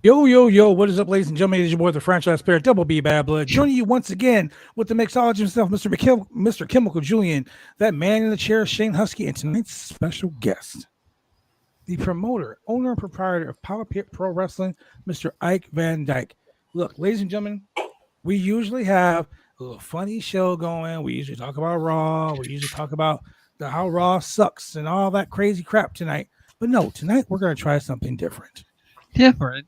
Yo, yo, yo, what is up, ladies and gentlemen? It is your boy, the franchise player, Double B Bad Blood, joining you once again with the mixologist himself, Mr. Chemical Julian, that man in the chair, Shane Husky, and tonight's special guest, the promoter, owner, and proprietor of Power Pit Pro Wrestling, Mr. Ike Van Dyke. Look, ladies and gentlemen, we usually have a little funny show going. We usually talk about Raw. We usually talk about how Raw sucks and all that crazy crap tonight. But no, tonight we're going to try something different. Different.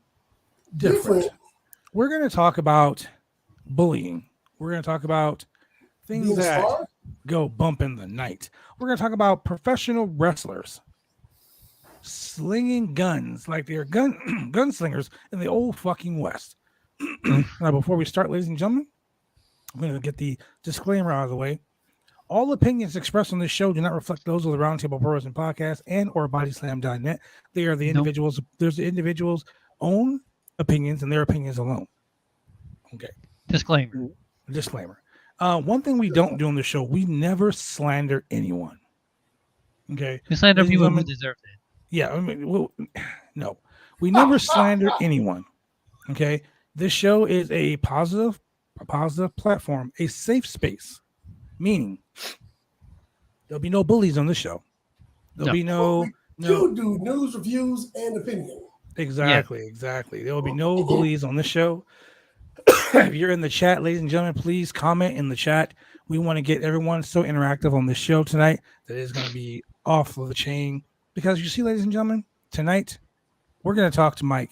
We're going to talk about bullying. We're going to talk about things that go bump in the night. We're going to talk about professional wrestlers slinging guns like they're gunslingers in the old fucking West. Now, before we start, ladies and gentlemen, I'm going to get the disclaimer out of the way. All opinions expressed on this show do not reflect those of the Roundtable Pro Wrestling Podcast and or BodySlam.net. They are the individuals. There's the individuals' own opinions and their opinions alone. Okay. Disclaimer. One thing we don't do on the show, we never slander anyone. Okay. We slander people who deserve it. Yeah. I mean, no, we never slander anyone. Okay. This show is a positive platform, a safe space, meaning there'll be no bullies on the show. There'll be no. You do news, reviews, and opinion. Exactly. There will be no bullies on the show. If you're in the chat, ladies and gentlemen, please comment in the chat. We want to get everyone so interactive on this show tonight that it's going to be off of the chain. Because you see, ladies and gentlemen, tonight we're going to talk to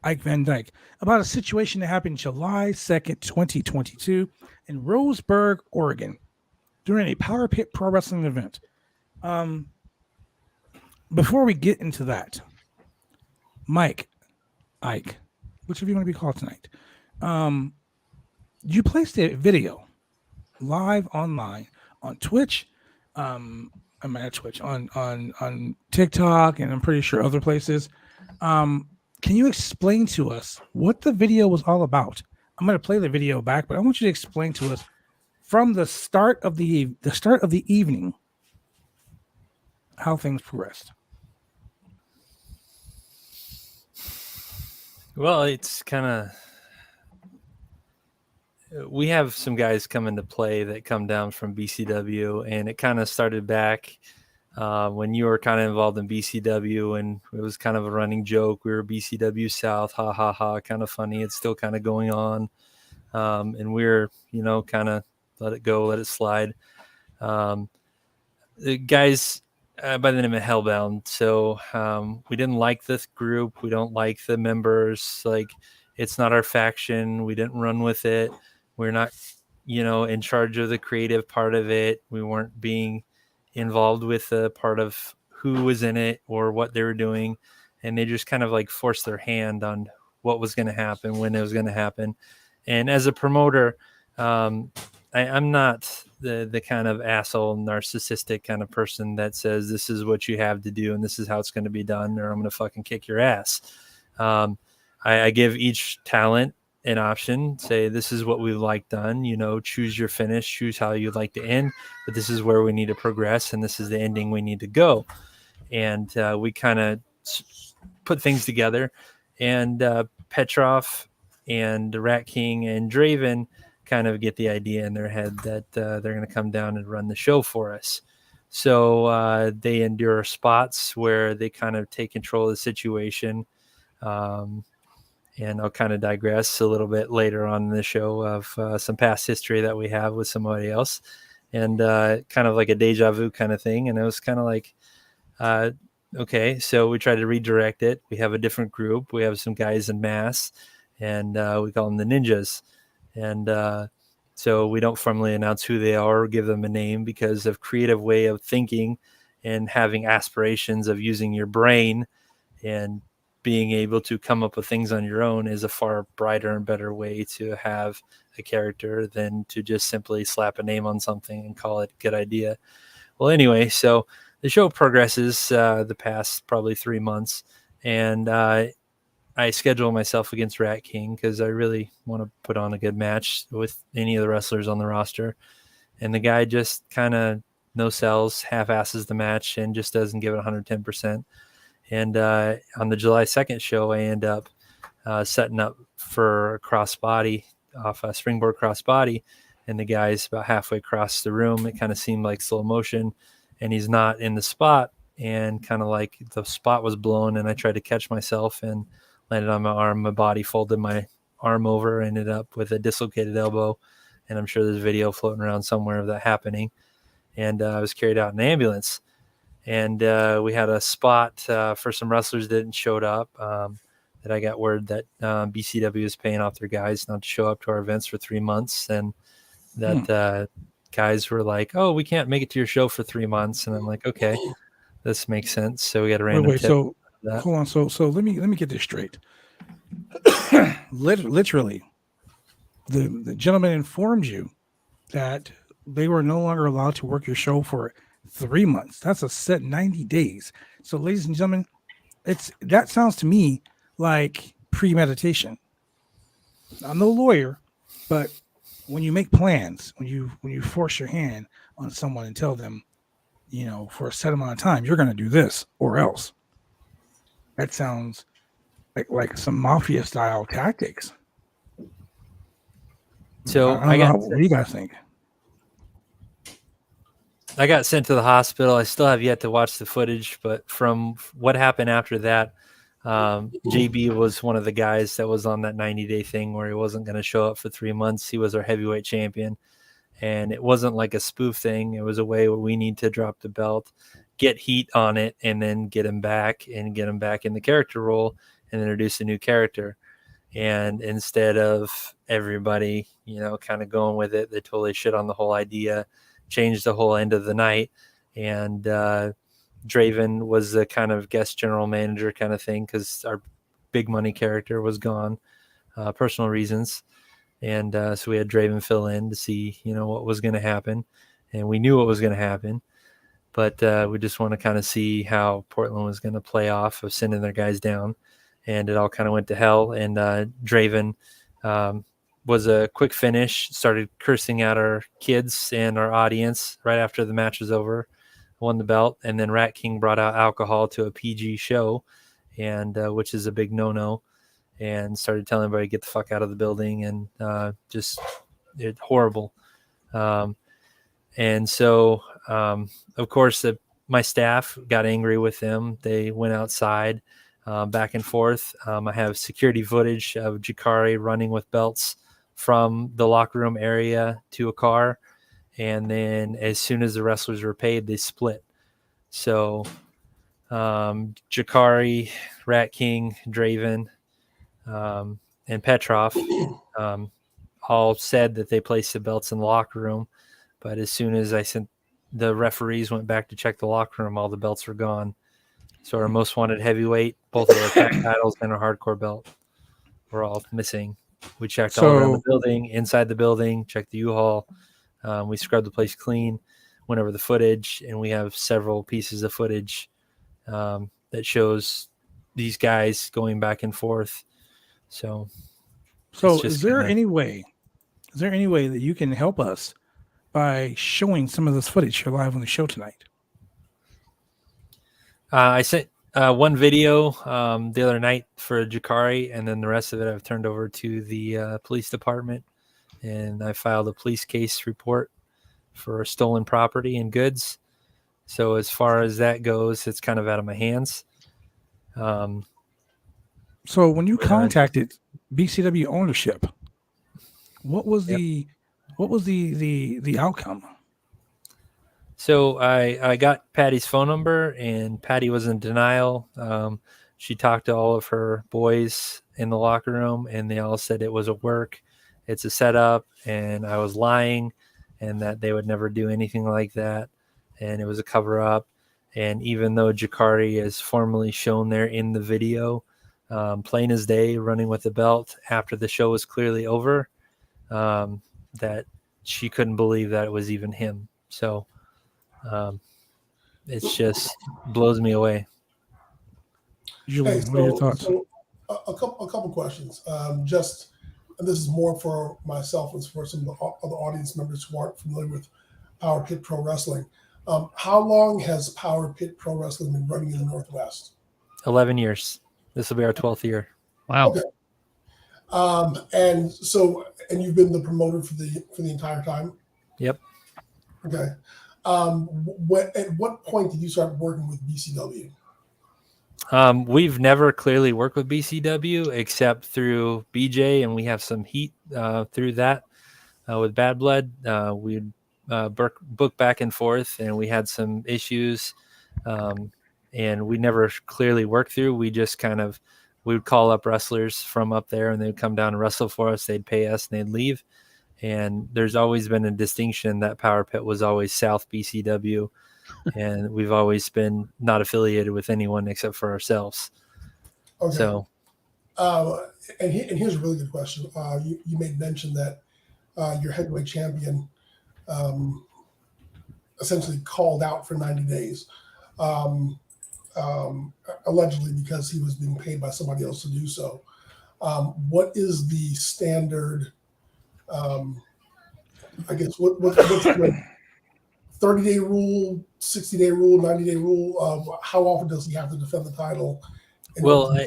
Ike Van Dyke, about a situation that happened July 2nd, 2022 in Roseburg, Oregon, during a Power Pit Pro Wrestling event. Before we get into that, Ike, whichever you want to be called tonight, you placed a video live online on Twitch, on TikTok, and I'm pretty sure other places. Can you explain to us what the video was all about? I'm going to play the video back, but I want you to explain to us from the start of the evening how things progressed. Well, it's kind of, we have some guys come into play that come down from BCW, and it kind of started back when you were kind of involved in BCW, and it was kind of a running joke. We were BCW South, ha ha ha, kind of funny. It's still kind of going on, and we're kind of let it go, let it slide. The guys by the name of Hellbound. So we didn't like this group. We don't like the members. Like, it's not our faction. We didn't run with it. We're not, in charge of the creative part of it. We weren't being involved with the part of who was in it or what they were doing. And they just kind of like forced their hand on what was going to happen, when it was going to happen. And as a promoter, I'm not the kind of asshole, narcissistic kind of person that says this is what you have to do and this is how it's going to be done, or I'm going to fucking kick your ass. I give each talent an option, say this is what we like done, choose your finish, choose how you'd like to end, but this is where we need to progress and this is the ending we need to go. And we kind of put things together, and Petrov and Rat King and Draven kind of get the idea in their head that they're going to come down and run the show for us. So they endure spots where they kind of take control of the situation. And I'll kind of digress a little bit later on in the show of some past history that we have with somebody else, and kind of like a deja vu kind of thing. And it was kind of like, okay, so we try to redirect it. We have a different group. We have some guys in mass, and we call them the Ninjas. And so we don't formally announce who they are or give them a name, because of creative way of thinking and having aspirations of using your brain and being able to come up with things on your own is a far brighter and better way to have a character than to just simply slap a name on something and call it a good idea. Well, anyway, so the show progresses the past probably 3 months, and I schedule myself against Rat King because I really want to put on a good match with any of the wrestlers on the roster. And the guy just kind of no sells, half-asses the match, and just doesn't give it 110%. And on the July 2nd show, I end up setting up for a crossbody off a springboard crossbody, and the guy's about halfway across the room. It kind of seemed like slow motion, and he's not in the spot, and kind of like the spot was blown, and I tried to catch myself and landed on my arm. My body folded my arm over, ended up with a dislocated elbow, and I'm sure there's a video floating around somewhere of that happening. And I was carried out in an ambulance, and we had a spot for some wrestlers that didn't showed up. That I got word that BCW is paying off their guys not to show up to our events for 3 months, and that guys were like, "Oh, we can't make it to your show for 3 months," and I'm like, "Okay, this makes sense." So we got a random tip. So hold on. So let me get this straight. Literally, the gentleman informed you that they were no longer allowed to work your show for 3 months. That's a set 90 days. So, ladies and gentlemen, that sounds to me like premeditation. I'm no lawyer, but when you make plans, when you force your hand on someone and tell them, for a set amount of time, you're going to do this or else. That sounds like some mafia style tactics. So what do you guys think? I got sent to the hospital. I still have yet to watch the footage, but from what happened after that, JB was one of the guys that was on that 90-day thing where he wasn't going to show up for 3 months. He was our heavyweight champion, and it wasn't like a spoof thing. It was a way where we need to drop the belt, get heat on it, and then get him back in the character role and introduce a new character. And instead of everybody, kind of going with it, they totally shit on the whole idea, changed the whole end of the night. And Draven was the kind of guest general manager kind of thing because our big money character was gone, personal reasons. And so we had Draven fill in to see, what was going to happen. And we knew what was going to happen. But we just want to kind of see how Portland was going to play off of sending their guys down. And it all kind of went to hell. And Draven was a quick finish, started cursing out our kids and our audience right after the match was over, won the belt. And then Rat King brought out alcohol to a PG show, and which is a big no-no, and started telling everybody to get the fuck out of the building, and just horrible. And so, of course, my staff got angry with them. They went outside. Back and forth. I have security footage of Jakari running with belts from the locker room area to a car. And then as soon as the wrestlers were paid, they split. So Jakari, Rat King, Draven, and Petrov all said that they placed the belts in the locker room. But as soon as the referees went back to check the locker room, all the belts were gone. So our most wanted heavyweight, both of our tag titles, and our hardcore belt were all missing. We checked all around the building, inside the building, checked the U-Haul. We scrubbed the place clean, went over the footage, and we have several pieces of footage that shows these guys going back and forth. So is there any way that you can help us by showing some of this footage here live on the show tonight? I sent one video the other night for Jakari, and then the rest of it I've turned over to the police department, and I filed a police case report for stolen property and goods. So as far as that goes, it's kind of out of my hands. So when you contacted BCW ownership, what was the outcome? So I got Patty's phone number, and Patty was in denial. She talked to all of her boys in the locker room, and they all said it was a work. It's a setup, and I was lying, and that they would never do anything like that, and it was a cover-up. And even though Jakari is formally shown there in the video, plain as day, running with the belt after the show was clearly over, that she couldn't believe that it was even him. So it's just blows me away. Julian, what are your thoughts? So a couple questions. And this is more for myself and for some of the other audience members who aren't familiar with Power Pit Pro Wrestling. How long has Power Pit Pro Wrestling been running in the Northwest? 11 years. This will be our 12th year. Wow. Okay. And you've been the promoter for the entire time. Yep. Okay. At what point did you start working with BCW? We've never clearly worked with BCW except through BJ, and we have some heat through that with Bad Blood. We'd book back and forth, and we had some issues, and we never clearly worked through. We just we would call up wrestlers from up there, and they'd come down and wrestle for us. They'd pay us, and they'd leave. And there's always been a distinction that Power Pit was always South BCW. And we've always been not affiliated with anyone except for ourselves. Okay. So, and here's a really good question. You made mention that your heavyweight champion essentially called out for 90 days, allegedly because he was being paid by somebody else to do so. What is the standard? I guess what's the 30-day rule, 60-day rule, 90-day rule? How often does he have to defend the title? Well,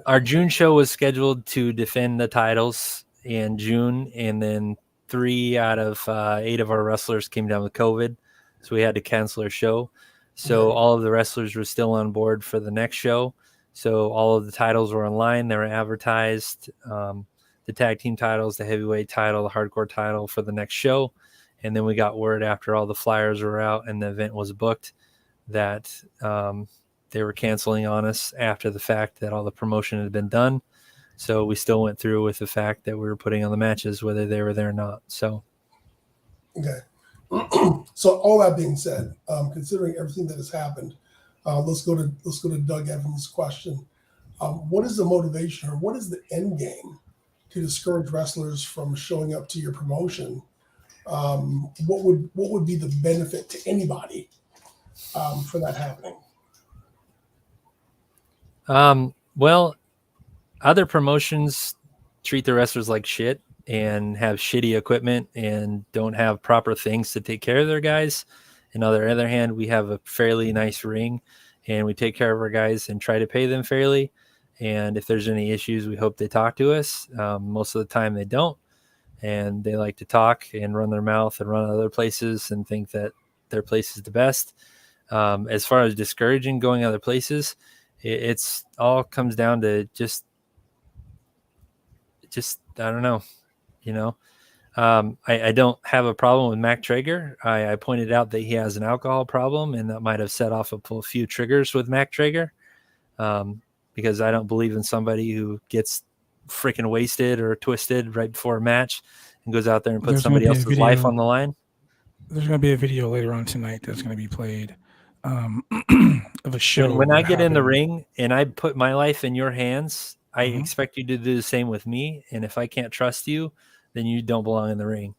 our June show was scheduled to defend the titles in June, and then 3 out of 8 of our wrestlers came down with COVID, so we had to cancel our show. So all of the wrestlers were still on board for the next show. So all of the titles were online. They were advertised, the tag team titles, the heavyweight title, the hardcore title for the next show. And then we got word after all the flyers were out and the event was booked that they were canceling on us after the fact that all the promotion had been done. So we still went through with the fact that we were putting on the matches, whether they were there or not. So, okay. So all that being said, considering everything that has happened, let's go to Doug Evans' question. What is the motivation, or what is the end game to discourage wrestlers from showing up to your promotion? What would be the benefit to anybody for that happening? Well, other promotions treat the wrestlers like shit and have shitty equipment and don't have proper things to take care of their guys. And on the other hand, we have a fairly nice ring and we take care of our guys and try to pay them fairly. And if there's any issues, we hope they talk to us. Most of the time they don't. And they like to talk and run their mouth and run other places and think that their place is the best. As far as discouraging going other places, it's all comes down to just I don't know, I don't have a problem with Mac Traeger. I pointed out that he has an alcohol problem, and that might have set off a few triggers with Mac Traeger, because I don't believe in somebody who gets freaking wasted or twisted right before a match and goes out there and puts somebody else's life on the line. There's going to be a video later on tonight that's going to be played of a show. When I get in the ring and I put my life in your hands, I expect you to do the same with me. And if I can't trust you, then you don't belong in the ring.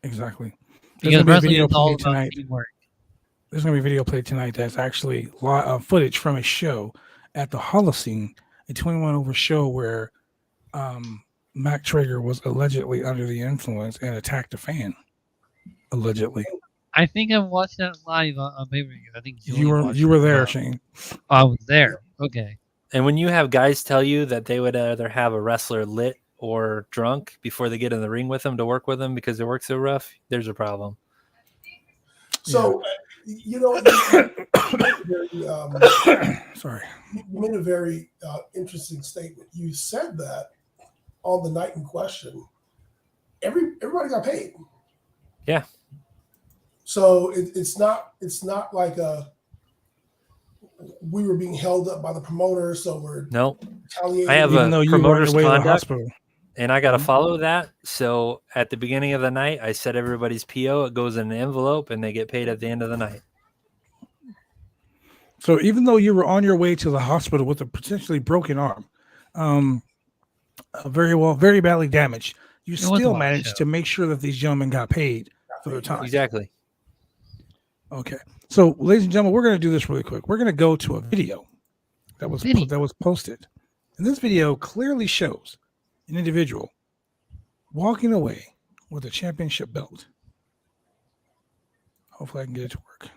Exactly. There's going to be a video played tonight. Teamwork. There's going to be a video played tonight that's actually footage from a show at the Holocene, a 21 over show where Mac Traeger was allegedly under the influence and attacked a fan. Allegedly. I think I watched that live on pay-per-view. I think you were there, Shane. I was there. Okay. And when you have guys tell you that they would either have a wrestler lit or drunk before they get in the ring with them to work with them because they work so rough, there's a problem. So, sorry. You made a very interesting statement. You said that on the night in question, everybody got paid. Yeah. So it's not like we were being held up by the promoter, so we're retaliating. I have a promoter's conduct, and I got to follow that. So at the beginning of the night, I set everybody's PO. It goes in an envelope, and they get paid at the end of the night. So even though you were on your way to the hospital with a potentially broken arm, very badly damaged, you still managed to make sure that these gentlemen got paid for their time. Exactly. Okay. So, ladies and gentlemen, we're going to do this really quick. We're going to go to a video that was posted. And this video clearly shows an individual walking away with a championship belt. Hopefully I can get it to work.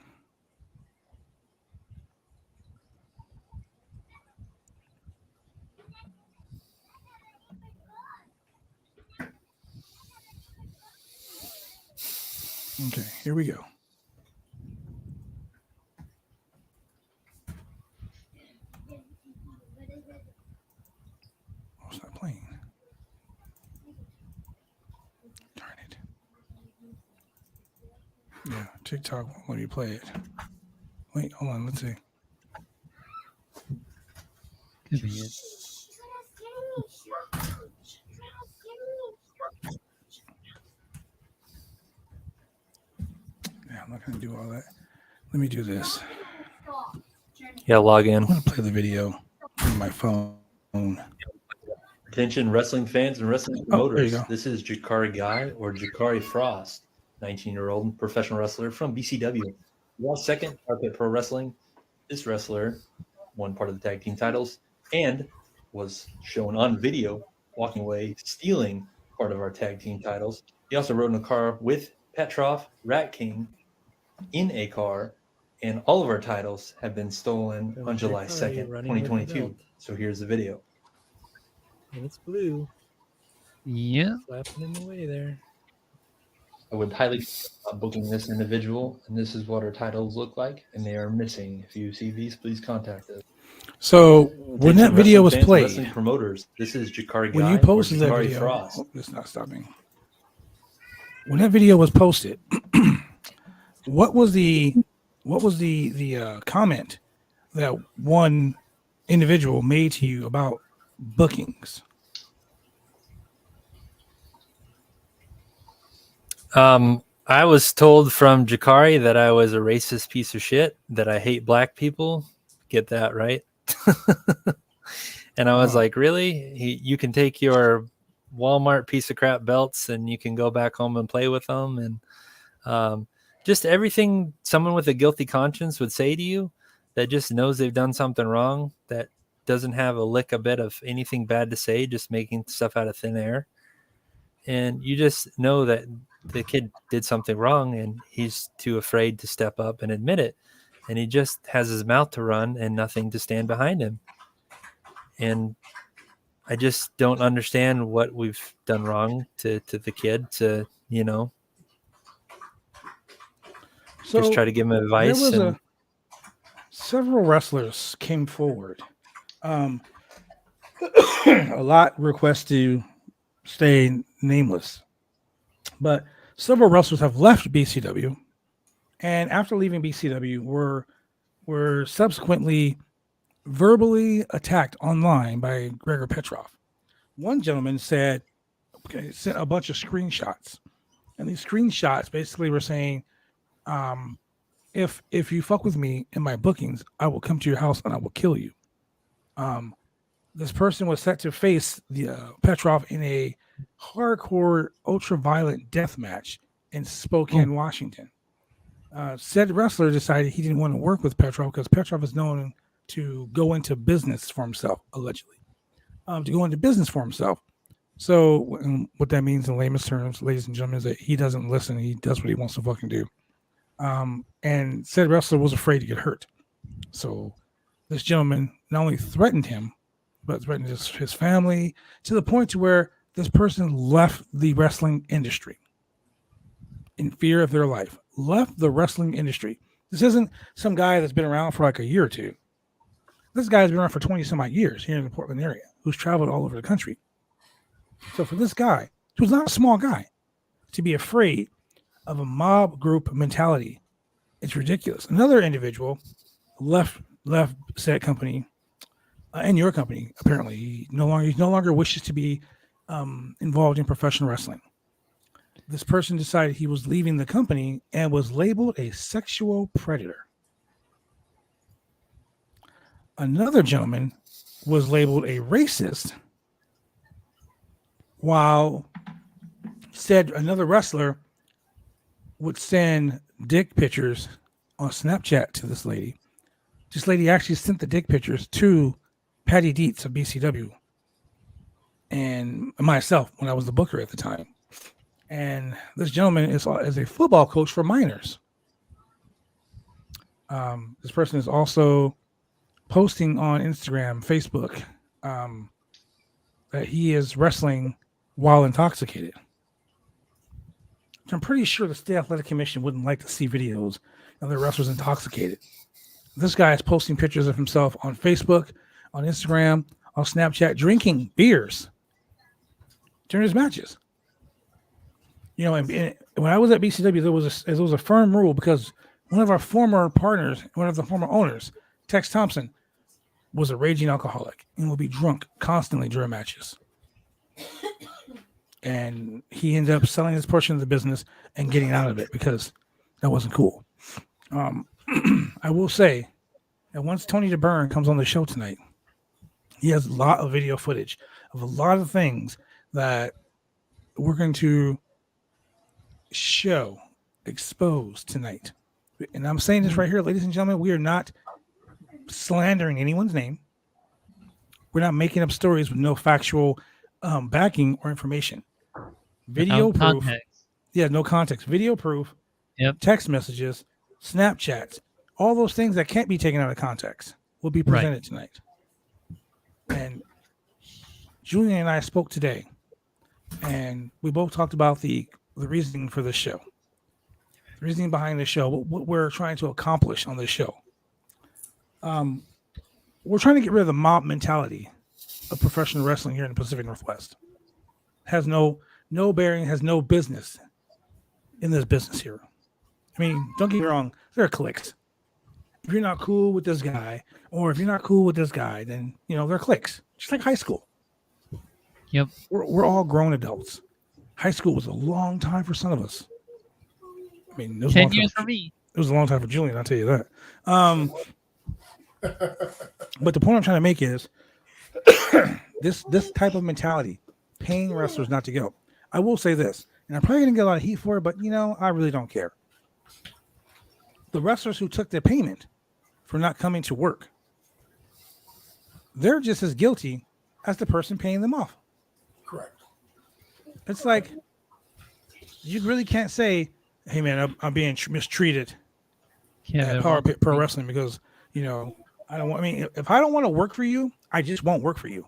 Okay, here we go. Oh, it's not playing. Darn it. Yeah, TikTok won't let me play it. Wait, hold on. Let's see. Could be it. Yeah, I'm not going to do all that. Let me do this. Yeah, log in. I'm going to play the video on my phone. Attention wrestling fans and wrestling Oh, there you promoters. go. This is Jakari Guy or Jakari Frost, 19-year-old professional wrestler from BCW. Lost second Carpet Pro Wrestling. This wrestler won part of the tag team titles and was shown on video walking away, stealing part of our tag team titles. He also rode in a car with Petrov, Rat King, in a car, and all of our titles have been stolen on July 2nd, 2022. So here's the video. And it's blue, Yeah. flapping in the way there. I would highly recommend booking this individual, and this is what our titles look like, and they are missing. If you see these, please contact us. So when that Attention video was wrestling fans and played, wrestling promoters, this is Jakari when Guy you posted or that Jakari video, Frost. oh, it's not stopping. When that video was posted, what was the comment that one individual made to you about bookings? I was told from Jakari that I was a racist piece of shit, that I hate black people. Get that right? And I was like, really? You can take your Walmart piece of crap belts and you can go back home and play with them. And just everything someone with a guilty conscience would say to you that just knows they've done something wrong, that doesn't have a bit of anything bad to say, just making stuff out of thin air. And you just know that the kid did something wrong and he's too afraid to step up and admit it. And he just has his mouth to run and nothing to stand behind him. And I just don't understand what we've done wrong to the kid to, So just try to give him advice. there was several wrestlers came forward. A lot request to stay nameless, but several wrestlers have left BCW, and after leaving BCW, were subsequently verbally attacked online by Gregor Petrov. One gentleman sent a bunch of screenshots, and these screenshots basically were saying, if you fuck with me in my bookings, I will come to your house and I will kill you. This person was set to face the Petrov in a hardcore ultra-violent death match in Spokane, Washington. Said wrestler decided he didn't want to work with Petrov because Petrov is known to go into business for himself, allegedly. To go into business for himself. So what that means in layman's terms, ladies and gentlemen, is that he doesn't listen. He does what he wants to fucking do. And said wrestler was afraid to get hurt. So this gentleman not only threatened him, but threatened his family to the point to where this person left the wrestling industry in fear of their life. Left the wrestling industry. This isn't some guy that's been around for like a year or two. This guy's been around for 20 some odd years here in the Portland area, who's traveled all over the country. So for this guy, who's not a small guy, to be afraid of a mob group mentality, it's ridiculous. Another individual left said company and your company. Apparently, he no longer wishes to be involved in professional wrestling. This person decided he was leaving the company and was labeled a sexual predator. Another gentleman was labeled a racist, while said another wrestler would send dick pictures on Snapchat to this lady. This lady actually sent the dick pictures to Patty Dietz of BCW and myself when I was the booker at the time. And this gentleman is a football coach for minors. This person is also posting on Instagram, Facebook, that he is wrestling while intoxicated. I'm pretty sure the State Athletic Commission wouldn't like to see videos of their wrestlers intoxicated. This guy is posting pictures of himself on Facebook, on Instagram, on Snapchat, drinking beers during his matches. You know, and when I was at BCW, there was a firm rule because one of our former partners, one of the former owners, Tex Thompson, was a raging alcoholic and would be drunk constantly during matches. And he ended up selling his portion of the business and getting out of it because that wasn't cool. I will say that once Tony DeBurn comes on the show tonight, he has a lot of video footage of a lot of things that we're going to expose tonight. And I'm saying this right here, ladies and gentlemen, we are not slandering anyone's name. We're not making up stories with no factual backing or information. Video Without proof. context. Yeah, no context. Video proof. Yep. Text messages, Snapchats, all those things that can't be taken out of context will be presented tonight. And Julian and I spoke today, and we both talked about the reasoning for this show, the reasoning behind the show, what we're trying to accomplish on this show. We're trying to get rid of the mob mentality of professional wrestling here in the Pacific Northwest. Has no bearing, has no business in this business here. I mean, don't get me wrong, there are cliques. If you're not cool with this guy, or if you're not cool with this guy, then, you know, they're cliques. Just like high school. Yep. We're all grown adults. High school was a long time for some of us. I mean, it was 10 years for me. It was a long time for Julian, I'll tell you that. But the point I'm trying to make is this type of mentality, paying wrestlers not to go. I will say this, and I'm probably going to get a lot of heat for it, but, you know, I really don't care. The wrestlers who took their payment for not coming to work, they're just as guilty as the person paying them off. Correct. It's like, you really can't say, hey, man, I'm being mistreated at Power Pit Pro Wrestling because, you know, if I don't want to work for you, I just won't work for you.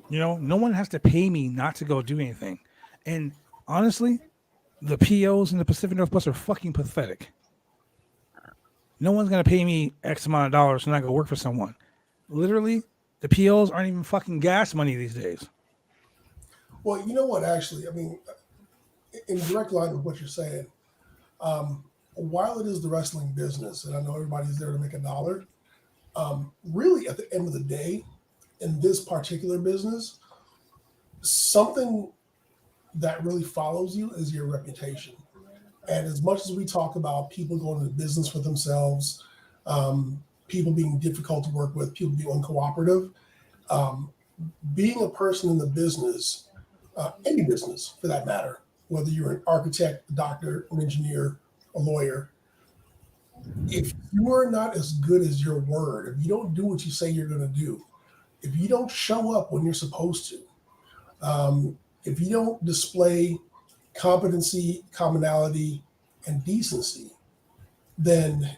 You know, no one has to pay me not to go do anything. And honestly, the POs in the Pacific Northwest are fucking pathetic. No one's going to pay me X amount of dollars to not go work for someone. Literally, the POs aren't even fucking gas money these days. Well, you know what, actually, I mean, in direct line with what you're saying, while it is the wrestling business, and I know everybody's there to make a dollar, really at the end of the day, in this particular business, something that really follows you is your reputation. And as much as we talk about people going into business for themselves, people being difficult to work with, people being uncooperative, being a person in the business, any business for that matter, whether you're an architect, a doctor, an engineer, a lawyer, if you are not as good as your word, if you don't do what you say you're going to do, if you don't show up when you're supposed to, if you don't display competency, commonality, and decency, then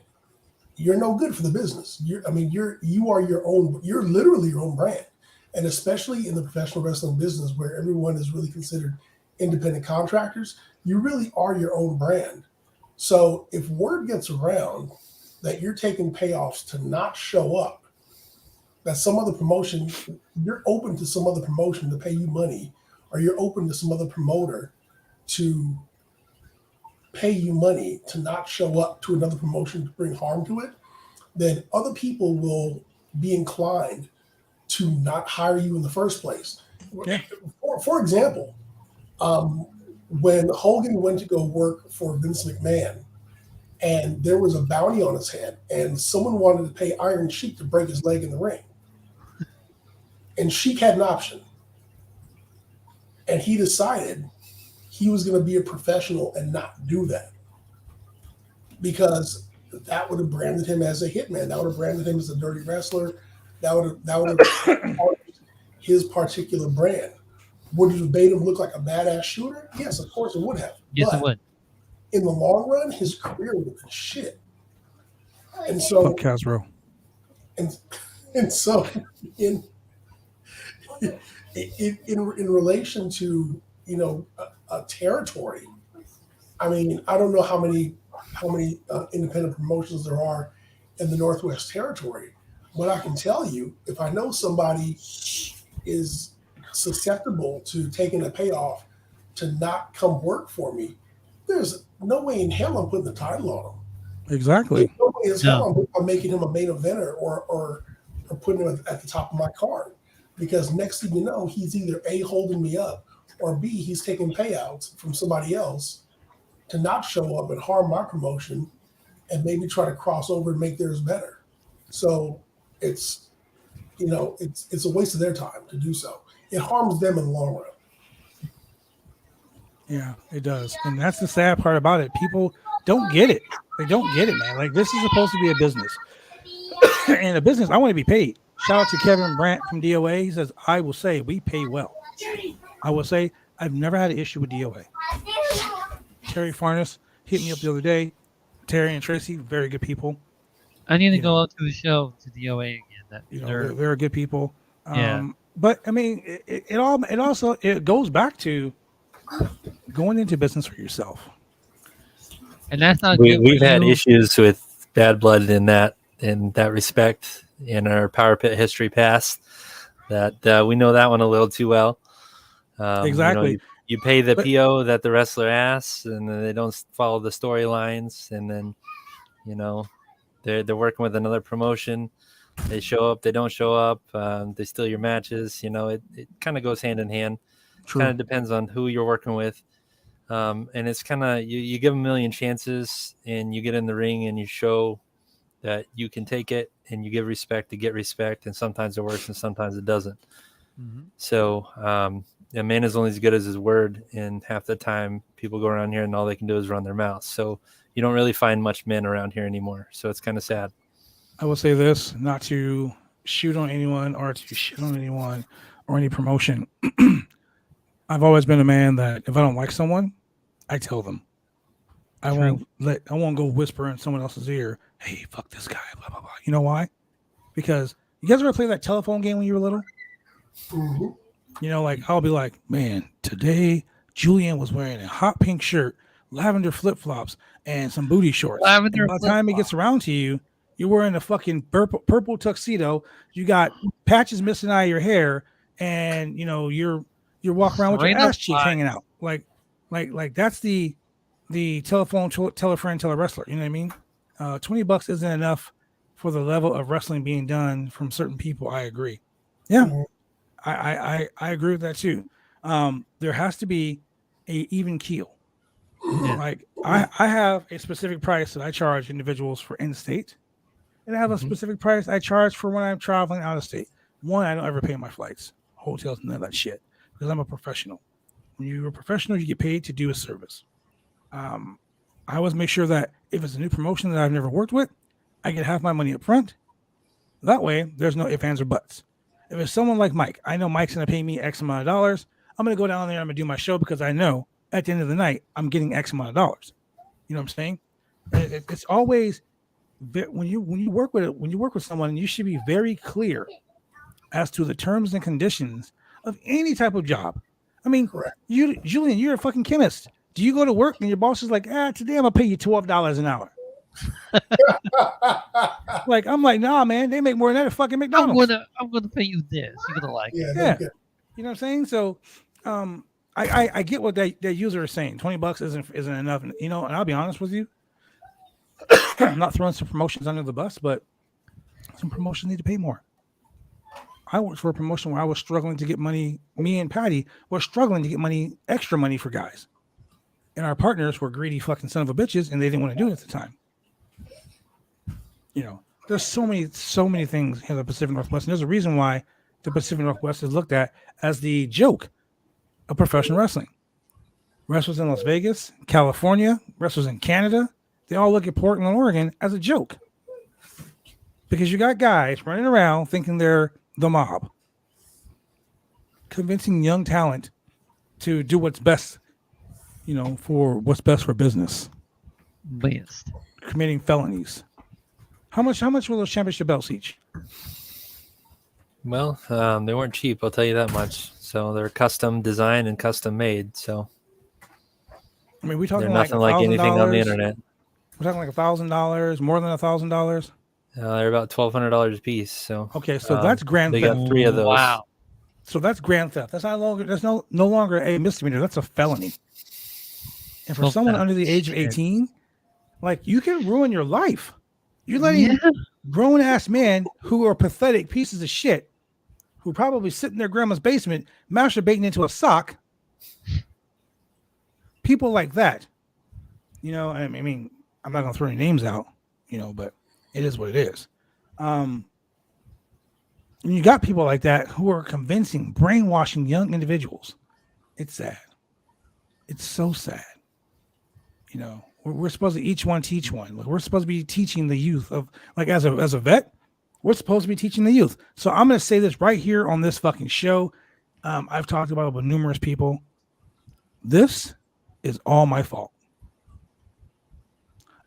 you're no good for the business. You're literally your own brand. And especially in the professional wrestling business where everyone is really considered independent contractors, you really are your own brand. So if word gets around that you're taking payoffs to not show up, that some other promotion, you're open to some other promotion to pay you money, or you're open to some other promoter to pay you money to not show up to another promotion to bring harm to it, then other people will be inclined to not hire you in the first place. Yeah. For example, when Hogan went to go work for Vince McMahon, and there was a bounty on his head, and someone wanted to pay Iron Sheik to break his leg in the ring. And Sheik had an option. And he decided he was going to be a professional and not do that. Because that would have branded him as a hitman. That would have branded him as a dirty wrestler. That would have his particular brand. Would it have made him look like a badass shooter? Yes, of course it would have. Yes, but it would. In the long run, his career would have been shit. And so, fuck Casro. And so, in relation to a territory. I mean, I don't know how many independent promotions there are in the Northwest Territory, but I can tell you, if I know somebody is susceptible to taking a payoff to not come work for me, there's no way in hell I'm putting the title on him. Exactly. There's no way in hell I'm making him a main eventer or putting him at the top of my card, because next thing you know, he's either A, holding me up, or B, he's taking payouts from somebody else to not show up and harm my promotion and maybe try to cross over and make theirs better. So it's a waste of their time to do so. It harms them in the long run. Yeah, it does. And that's the sad part about it. People don't get it. They don't get it, man. Like, this is supposed to be a business. And a business, I want to be paid. Shout out to Kevin Brandt from DOA. He says, I will say we pay well. I will say I've never had an issue with DOA. Terry Farnes hit me up the other day. Terry and Tracy, very good people. I need to go out to the show to DOA again. They're very good people. Yeah. But I mean, it also goes back to going into business for yourself. And that's not We've had issues with bad blood in that respect in our Power Pit history past. That we know that one a little too well. Exactly. You pay the PO that the wrestler asks, and then they don't follow the storylines, and then they're working with another promotion. They show up, they don't show up, they steal your matches. It kind of goes hand in hand. Kind of depends on who you're working with, and it's kind of you give them a million chances, and you get in the ring and you show that you can take it, and you give respect to get respect, and sometimes it works and sometimes it doesn't. Mm-hmm. So a man is only as good as his word, and half the time people go around here and all they can do is run their mouth. So you don't really find much men around here anymore. So it's kind of sad. I will say this, not to shoot on anyone or to shit on anyone or any promotion. I've always been a man that if I don't like someone, I tell them. I won't go whisper in someone else's ear, hey, fuck this guy, blah, blah, blah. You know why? Because you guys ever play that telephone game when you were little? Mm-hmm. Like I'll be like, man, today Julian was wearing a hot pink shirt, lavender flip-flops, and some booty shorts. By the time it gets around to you, you're wearing a fucking purple tuxedo. You got patches missing out of your hair, and you're walking around with your ass cheeks hanging out. Like that's the telephone tell a friend, tell a wrestler. You know what I mean? $20 isn't enough for the level of wrestling being done from certain people. I agree. Yeah, mm-hmm. I agree with that too. There has to be a even keel. Yeah. Like I have a specific price that I charge individuals for in-state, and I have a specific price I charge for when I'm traveling out of state. One, I don't ever pay my flights, hotels, none of that shit, because I'm a professional. When you're a professional, you get paid to do a service. I always make sure that if it's a new promotion that I've never worked with, I can have my money up front. That way, there's no ifs, ands, or buts. If it's someone like Mike, I know Mike's going to pay me X amount of dollars. I'm going to go down there and I'm going to do my show because I know at the end of the night, I'm getting X amount of dollars. You know what I'm saying? It's always when you work with someone, you should be very clear as to the terms and conditions of any type of job. I mean, correct. Julian, you're a fucking chemist. Do you go to work and your boss is like, today I'm gonna pay you $12 an hour? Like, I'm like, nah, man, they make more than that at fucking McDonald's. I'm gonna pay you this. You're gonna like it. Yeah. You know what I'm saying? So I get what that user is saying. $20 isn't enough. And I'll be honest with you. I'm not throwing some promotions under the bus, but some promotions need to pay more. I worked for a promotion where I was struggling to get money. Me and Patty were struggling to get extra money for guys. And our partners were greedy fucking son of a bitches, and they didn't want to do it at the time. There's so many things in the Pacific Northwest, and there's a reason why the Pacific Northwest is looked at as the joke of professional wrestling. Wrestlers in Las Vegas, California, wrestlers in Canada, they all look at Portland, Oregon as a joke. Because you got guys running around thinking they're the mob, convincing young talent to do what's best, for what's best for business. Best. Committing felonies. How much were those championship belts each? Well, they weren't cheap, I'll tell you that much. So they're custom designed and custom made. So I mean, we're they're talking like nothing like anything on the $1,000. internet. We're talking like $1,000, more than $1,000. They're about $1,200 a piece. So Okay, so that's grand they theft. got 3 of those. Wow. So that's grand theft. That's no longer a misdemeanor. That's a felony. And for Well, someone that's under the age of shit. 18, like you can ruin your life. You're letting grown ass men who are pathetic pieces of shit, who probably sit in their grandma's basement masturbating into a sock. People like that, you know. I mean, I'm not gonna throw any names out, you know, but it is what it is. And you got people like that who are convincing, brainwashing young individuals. It's sad. It's so sad. You know, we're supposed to each one teach one. Like, we're supposed to be teaching the youth of, like, as a vet, we're supposed to be teaching the youth. So I'm going to say this right here on this fucking show. I've talked about it with numerous people. This is all my fault.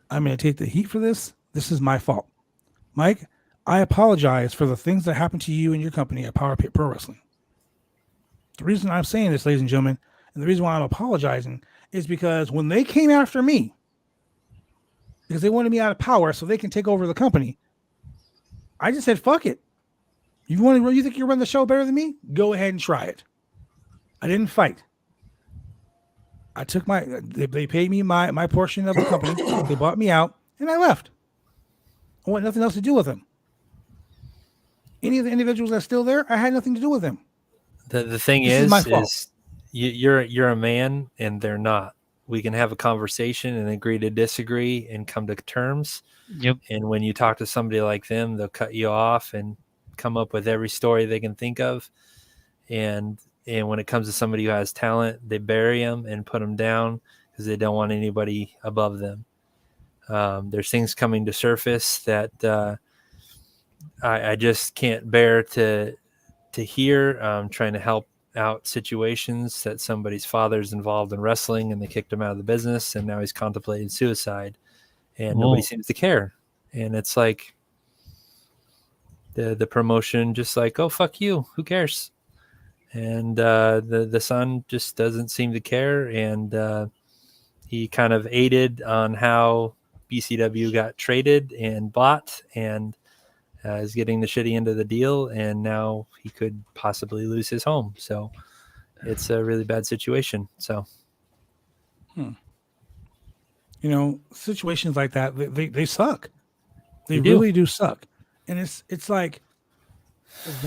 I'm going to take the heat for this. This is my fault. Mike, I apologize for the things that happened to you and your company at Power Pit Pro Wrestling. The reason I'm saying this, ladies and gentlemen, and the reason why I'm apologizing is because when they came after me, because they wanted me out of power so they can take over the company, I just said, fuck it. You think you run the show better than me? Go ahead and try it. I didn't fight. I took they paid me my portion of the company. They bought me out and I left. I want nothing else to do with them. Any of the individuals that's still there, I had nothing to do with them. The thing This is my fault. is you're a man and they're not. We can have a conversation and agree to disagree and come to terms. Yep. And when you talk to somebody like them, they'll cut you off and come up with every story they can think of. And when it comes to somebody who has talent, they bury them and put them down because they don't want anybody above them. There's things coming to surface that I just can't bear to hear. Trying to help out situations that somebody's father's involved in wrestling and they kicked him out of the business and now he's contemplating suicide and nobody seems to care. And it's like the promotion just like, oh, fuck you, who cares? And the son just doesn't seem to care. And he kind of aided on how BCW got traded and bought and is getting the shitty end of the deal, and now he could possibly lose his home. So it's a really bad situation. So, You know, situations like that, they suck. They do. really do suck. And it's like,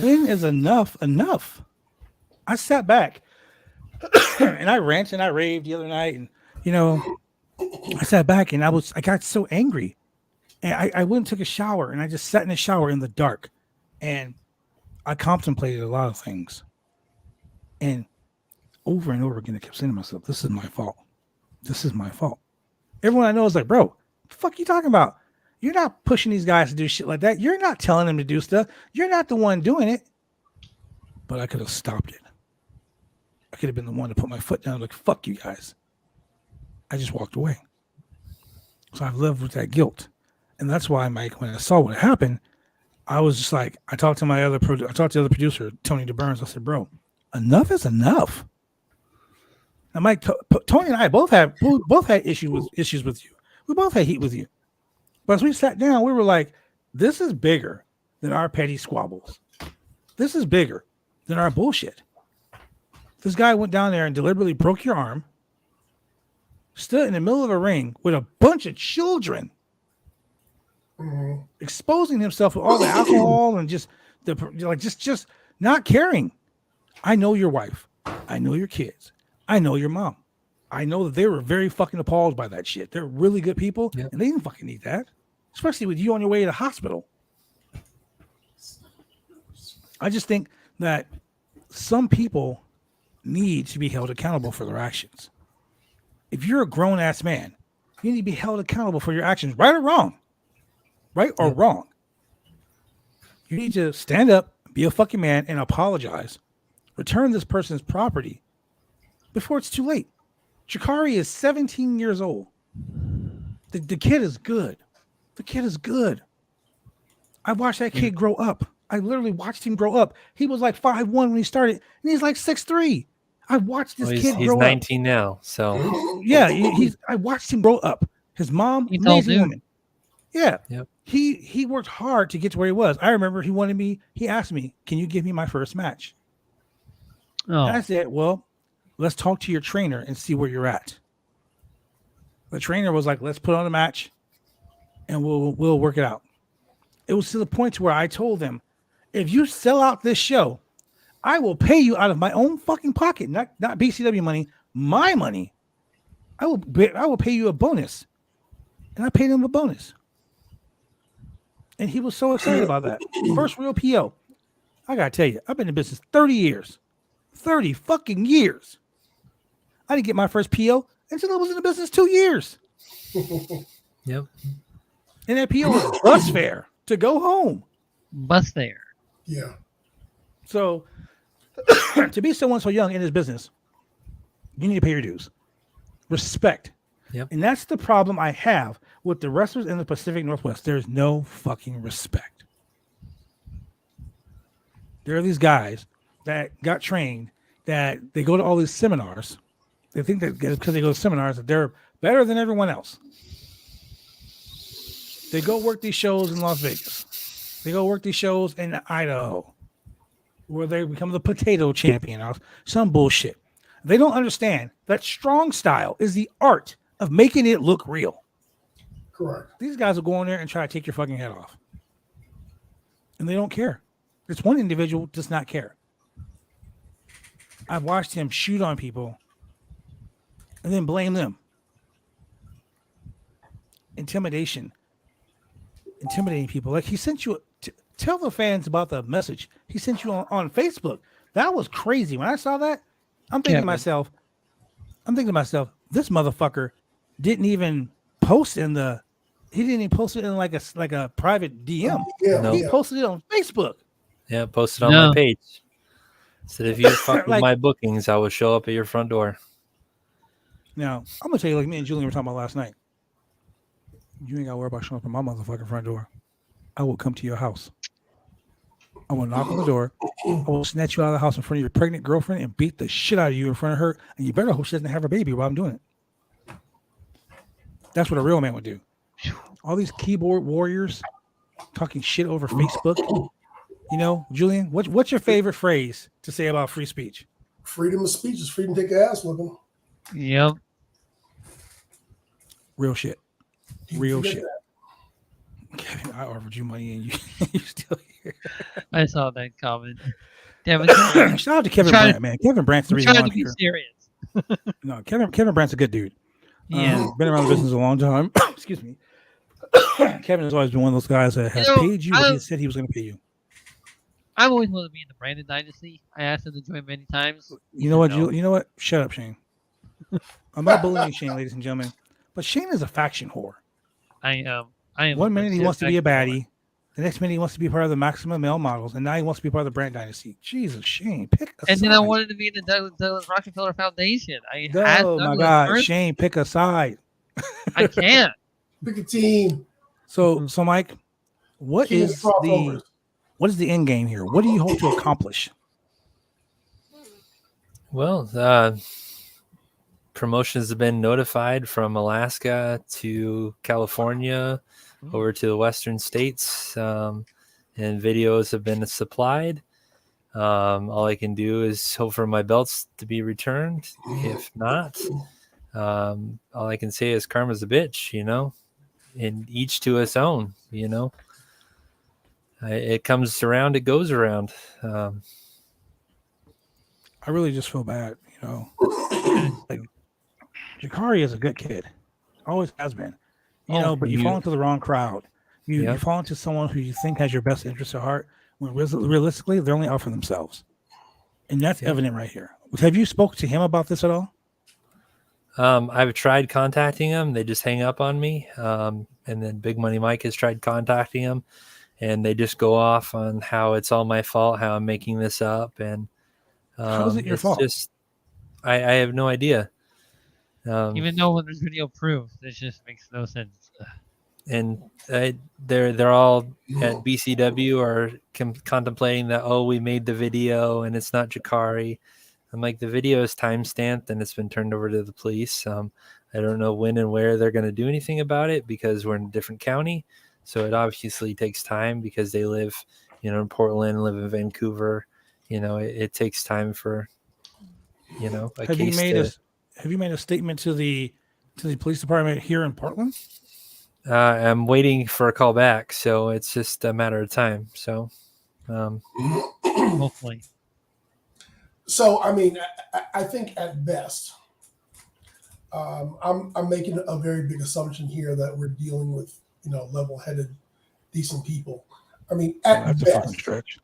when is enough? I sat back and I ranted and I raved the other night, and you know, I sat back and I got so angry. And I went and took a shower, and I just sat in the shower in the dark, and I contemplated a lot of things. And over again, I kept saying to myself, this is my fault. This is my fault. Everyone I know is like, bro, what the fuck you talking about? You're not pushing these guys to do shit like that. You're not telling them to do stuff. You're not the one doing it. But I could have stopped it. I could have been the one to put my foot down, like, fuck you guys. I just walked away. So I've lived with that guilt. And that's why, Mike, when I saw what happened, I was just like, I talked to the other producer, Tony DeBurns. I said, bro, enough is enough. And Mike, Tony and I both had issues with you. We both had heat with you. But as we sat down, we were like, this is bigger than our petty squabbles. This is bigger than our bullshit. This guy went down there and deliberately broke your arm, stood in the middle of a ring with a bunch of children, exposing himself to all the alcohol and just not caring. I know your wife. I know your kids. I know your mom. I know that they were very fucking appalled by that shit. They're really good people, and they didn't fucking need that, especially with you on your way to the hospital. I just think that some people need to be held accountable for their actions. If you're a grown-ass man, you need to be held accountable for your actions, right or wrong. Right or wrong. You need to stand up, be a fucking man, and apologize. Return this person's property before it's too late. Chikari is 17 years old. The kid is good. The kid is good. I watched that kid grow up. I literally watched him grow up. He was like 5'1" when he started, and he's like 6'3". I watched this kid he's grow 19 now, so up. Yeah, I watched him grow up. His mom, He's all amazing new. woman. Yeah. Yep. He worked hard to get to where he was. I remember he asked me, "Can you give me my first match?" Oh, And I said, "Well, let's talk to your trainer and see where you're at." The trainer was like, "Let's put on a match and we'll work it out." It was to the point to where I told them, "If you sell out this show, I will pay you out of my own fucking pocket, not BCW money, my money. I will pay you a bonus." And I paid him a bonus. And he was so excited about that. First real PO. I gotta tell you, I've been in business 30 years. 30 fucking years. I didn't get my first PO until I was in the business 2 years. yep. And that PO was bus fare to go home. bus there. Yeah. So to be someone so young in this business, you need to pay your dues. Respect. Yep. And that's the problem I have with the wrestlers in the Pacific Northwest. There's no fucking respect. There are these guys that got trained, that they go to all these seminars. They think that because they go to seminars that they're better than everyone else. They go work these shows in Las Vegas. They go work these shows in Idaho, where they become the potato champion or some bullshit. They don't understand that strong style is the art of making it look real. Correct. These guys will go in there and try to take your fucking head off. And they don't care. This one individual does not care. I've watched him shoot on people and then blame them. Intimidating people. Like he sent you, tell the fans about the message he sent you on Facebook. That was crazy. When I saw that, I'm thinking to myself, this motherfucker didn't even post he didn't even post it in like a private DM. Yeah. No. He posted it on Facebook. Yeah, posted on my page. Said if you fuck with Like- my bookings, I will show up at your front door. Now, I'm gonna tell you, like me and Julian were talking about last night. You ain't gotta worry about showing up at my motherfucking front door. I will come to your house. I will knock on the door. I will snatch you out of the house in front of your pregnant girlfriend and beat the shit out of you in front of her. And you better hope she doesn't have a baby while I'm doing it. That's what a real man would do. All these keyboard warriors talking shit over Facebook. You know, Julian, what's your favorite phrase to say about free speech? Freedom of speech is freedom to take ass whipping. Yep. Real shit. You Real forget shit. that. Kevin, I offered you money and you still here. I saw that comment. Damn it. Shout out to Kevin Trying- Brandt, man. Kevin Brandt's the I'm reason trying I'm to be here. serious. No, Kevin Brandt's a good dude. Yeah. Been around the business a long time. Excuse me. Kevin has always been one of those guys that has You know, paid you what he said he was going to pay you. I've always wanted to be in the Brandon dynasty. I asked him to join many times. You know what? No. You know what? Shut up, Shane. I'm not bullying Shane, ladies and gentlemen, but Shane is a faction whore. I am. One minute he wants to be a baddie, the next minute he wants to be part of the Maximum Male Models, and now he wants to be part of the Brand Dynasty. Jesus, Shane, pick a And side. then I wanted to be in the Douglas Rockefeller Foundation. I had Oh my Douglas God, first. Shane, pick a side. I can't. Pick a team. So Mike, what Team is crossovers. the end game here? What do you hope to accomplish? Well, promotions have been notified from Alaska to California over to the western states, and videos have been supplied. All I can do is hope for my belts to be returned. If not, all I can say is karma's a bitch, you know, and each to its own, you know. It comes around, it goes around. I really just feel bad, you know. Like Jakari is a good kid, always has been, you know. But you fall into the wrong crowd. You fall into someone who you think has your best interest at heart, when realistically they're only out for themselves, and that's evident right here. Have you spoke to him about this at all? I've tried contacting him. They just hang up on me. And then Big Money Mike has tried contacting him, and they just go off on how it's all my fault, how I'm making this up. And How is it your it's fault? Just, I have no idea. Even though when there's video proof, this just makes no sense. and they're all at BCW are contemplating that, oh, we made the video and it's not Jakari. I'm like, the video is time stamped and it's been turned over to the police. I don't know when and where they're going to do anything about it because we're in a different county. So it obviously takes time because they live, in Portland, live in Vancouver. It takes time for, a Have you case made to. have you made a statement to the police department here in Portland? I'm waiting for a call back, so it's just a matter of time. So, Hopefully. So, I mean, I think at best, I'm making a very big assumption here that we're dealing with, level-headed, decent people. I mean, That's a fucking stretch.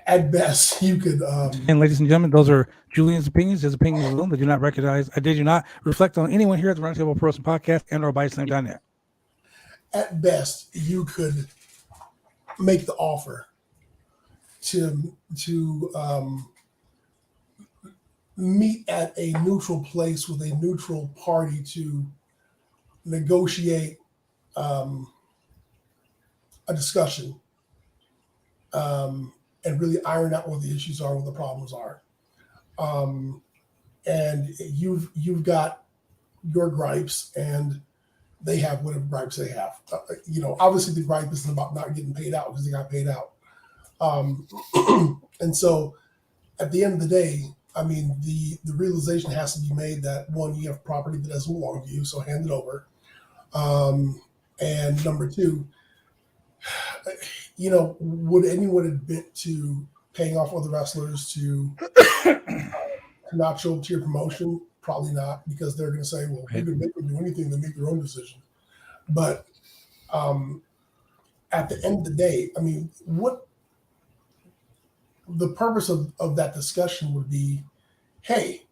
at best, you could. And ladies and gentlemen, those are Julian's opinions. His opinions alone. They do not recognize. They do not reflect on anyone here at the Roundtable Pro Wrestling Podcast and/or BySlam.net. At best, you could make the offer to meet at a neutral place with a neutral party to negotiate a discussion and really iron out what the issues are, what the problems are. And you've got your gripes, and they have whatever gripes they have. Obviously the gripe isn't about not getting paid out because they got paid out. And so at the end of the day, I mean, the realization has to be made that, one, you have property that doesn't belong to you, so hand it over. And number two, would anyone admit to paying off other wrestlers to not show up to your promotion? Probably not, because they're going to say, well, we didn't make them do anything. They make their own decision. But at the end of the day, I mean, what the purpose of that discussion would be, hey,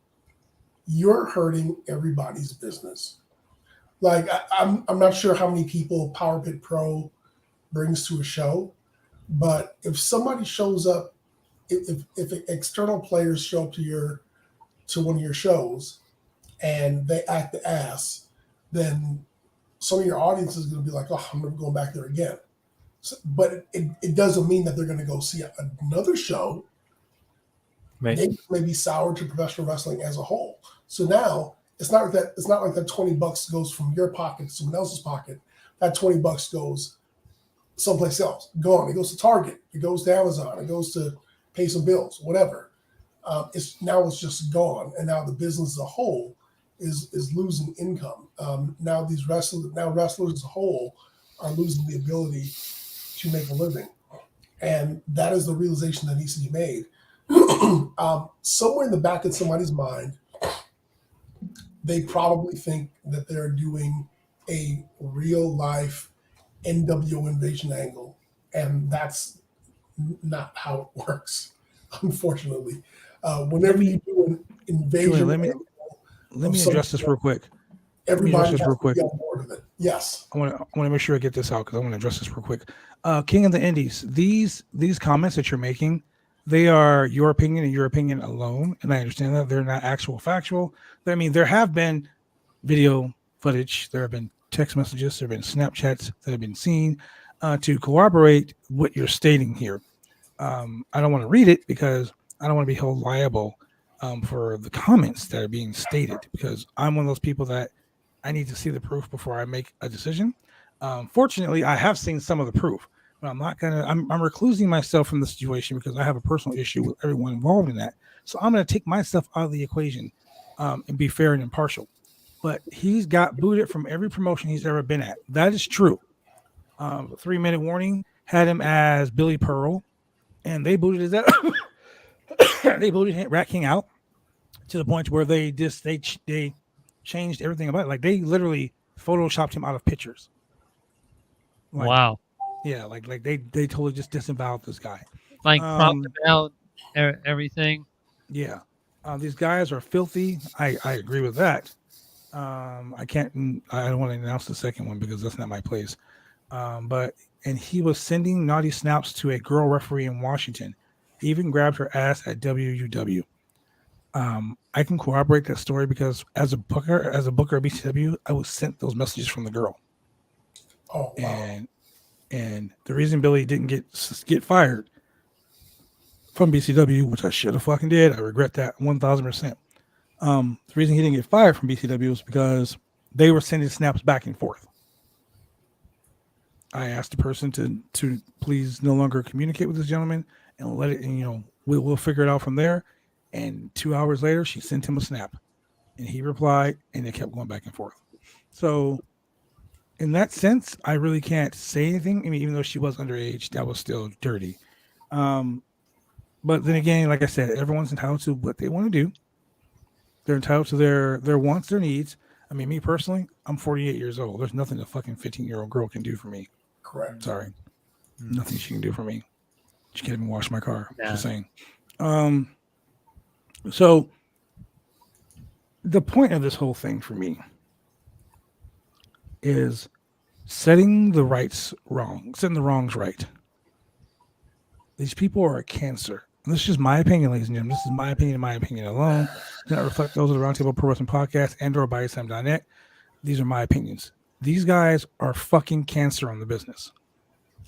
you're hurting everybody's business. Like, I'm not sure how many people Power Pit Pro brings to a show, but if somebody shows up, if external players show up to one of your shows and they act the ass, then some of your audience is going to be like, oh, I'm never going back there again. So, but it doesn't mean that they're going to go see another show. Right. They may be sour to professional wrestling as a whole. So now it's not like that. It's not like that $20 goes from your pocket to someone else's pocket. That $20 goes someplace else. Gone. It goes to Target. It goes to Amazon. It goes to pay some bills. Whatever. It's just gone, and now the business as a whole is losing income. Now wrestlers as a whole are losing the ability to make a living, and that is the realization that needs to be made. Somewhere in the back of somebody's mind, they probably think that they're doing a real life NWO invasion angle, and that's not how it works, unfortunately. Whenever you do an invasion, Julian, let me address this real quick. everybody has to be on board with it. Yes. I want to make sure I get this out because I want to address this real quick. King of the Indies, these comments that you're making, they are your opinion and your opinion alone, and I understand that they're not actual factual. I mean, there have been video footage, there have been text messages, there have been Snapchats that have been seen to corroborate what you're stating here. I don't want to read it because I don't want to be held liable for the comments that are being stated, because I'm one of those people that I need to see the proof before I make a decision. Fortunately, I have seen some of the proof, but I'm reclusing myself from the situation because I have a personal issue with everyone involved in that. So I'm going to take myself out of the equation and be fair and impartial. But he's got booted from every promotion he's ever been at. That is true. 3-minute warning had him as Billy Pearl, and they booted his they booted Rat King out to the point where they changed everything about it. Like, they literally photoshopped him out of pictures. Like, Wow. Yeah, like they totally just disavowed this guy. Like, cropped him out, everything. Yeah. These guys are filthy. I agree with that. I don't want to announce the second one because that's not my place. And he was sending naughty snaps to a girl referee in Washington. He even grabbed her ass at WUW. I can corroborate that story because as a booker at BCW, I was sent those messages from the girl. Oh, wow. And the reason Billy didn't get fired from BCW, which I should have fucking did, I regret that 1,000%. The reason he didn't get fired from BCW was because they were sending snaps back and forth. I asked the person to please no longer communicate with this gentleman and let it, and, we'll figure it out from there. And 2 hours later, she sent him a snap, and he replied, and they kept going back and forth. So, in that sense, I really can't say anything. I mean, even though she was underage, that was still dirty. But then again, like I said, everyone's entitled to what they want to do. They're entitled to their wants, their needs. I mean, me personally, I'm 48 years old. There's nothing a fucking 15-year-old girl can do for me. Correct. Sorry. Nothing she can do for me. She can't even wash my car. Yeah. Just saying. So the point of this whole thing for me is setting the wrongs right. These people are a cancer. And this is just my opinion, ladies and gentlemen. This is my opinion alone. Do not reflect those of the Roundtable Pro Wrestling Podcast and or BySam.net. These are my opinions. These guys are fucking cancer on the business.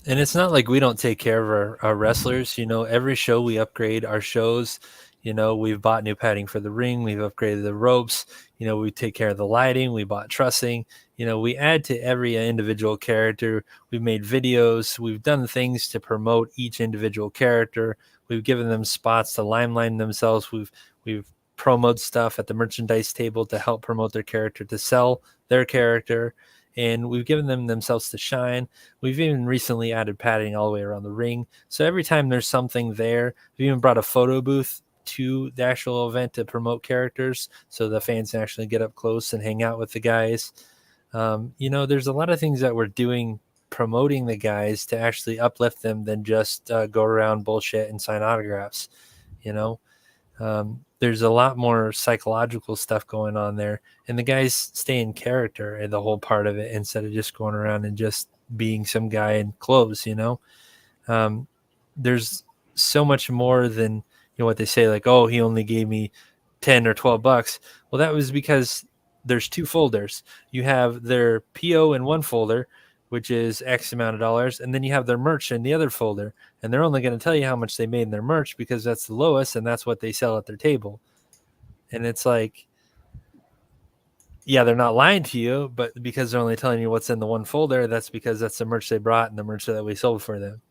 And it's not like we don't take care of our wrestlers. Every show we upgrade our shows. We've bought new padding for the ring. We've upgraded the ropes. We take care of the lighting. We bought trussing. We add to every individual character. We've made videos. We've done things to promote each individual character. We've given them spots to limelight themselves. We've promoted stuff at the merchandise table to help promote their character, to sell their character. And we've given them themselves to shine. We've even recently added padding all the way around the ring. So every time there's something there, we've even brought a photo booth to the actual event to promote characters so the fans can actually get up close and hang out with the guys. There's a lot of things that we're doing promoting the guys to actually uplift them than just go around bullshit and sign autographs. There's a lot more psychological stuff going on there, and the guys stay in character and the whole part of it instead of just going around and just being some guy in clothes. There's so much more than what they say, like, oh, he only gave me $10 or $12. Well, that was because there's two folders. You have their PO in one folder, which is X amount of dollars, and then you have their merch in the other folder, and they're only going to tell you how much they made in their merch because that's the lowest, and that's what they sell at their table. And it's like, yeah, they're not lying to you, but because they're only telling you what's in the one folder, that's because that's the merch they brought and the merch that we sold for them.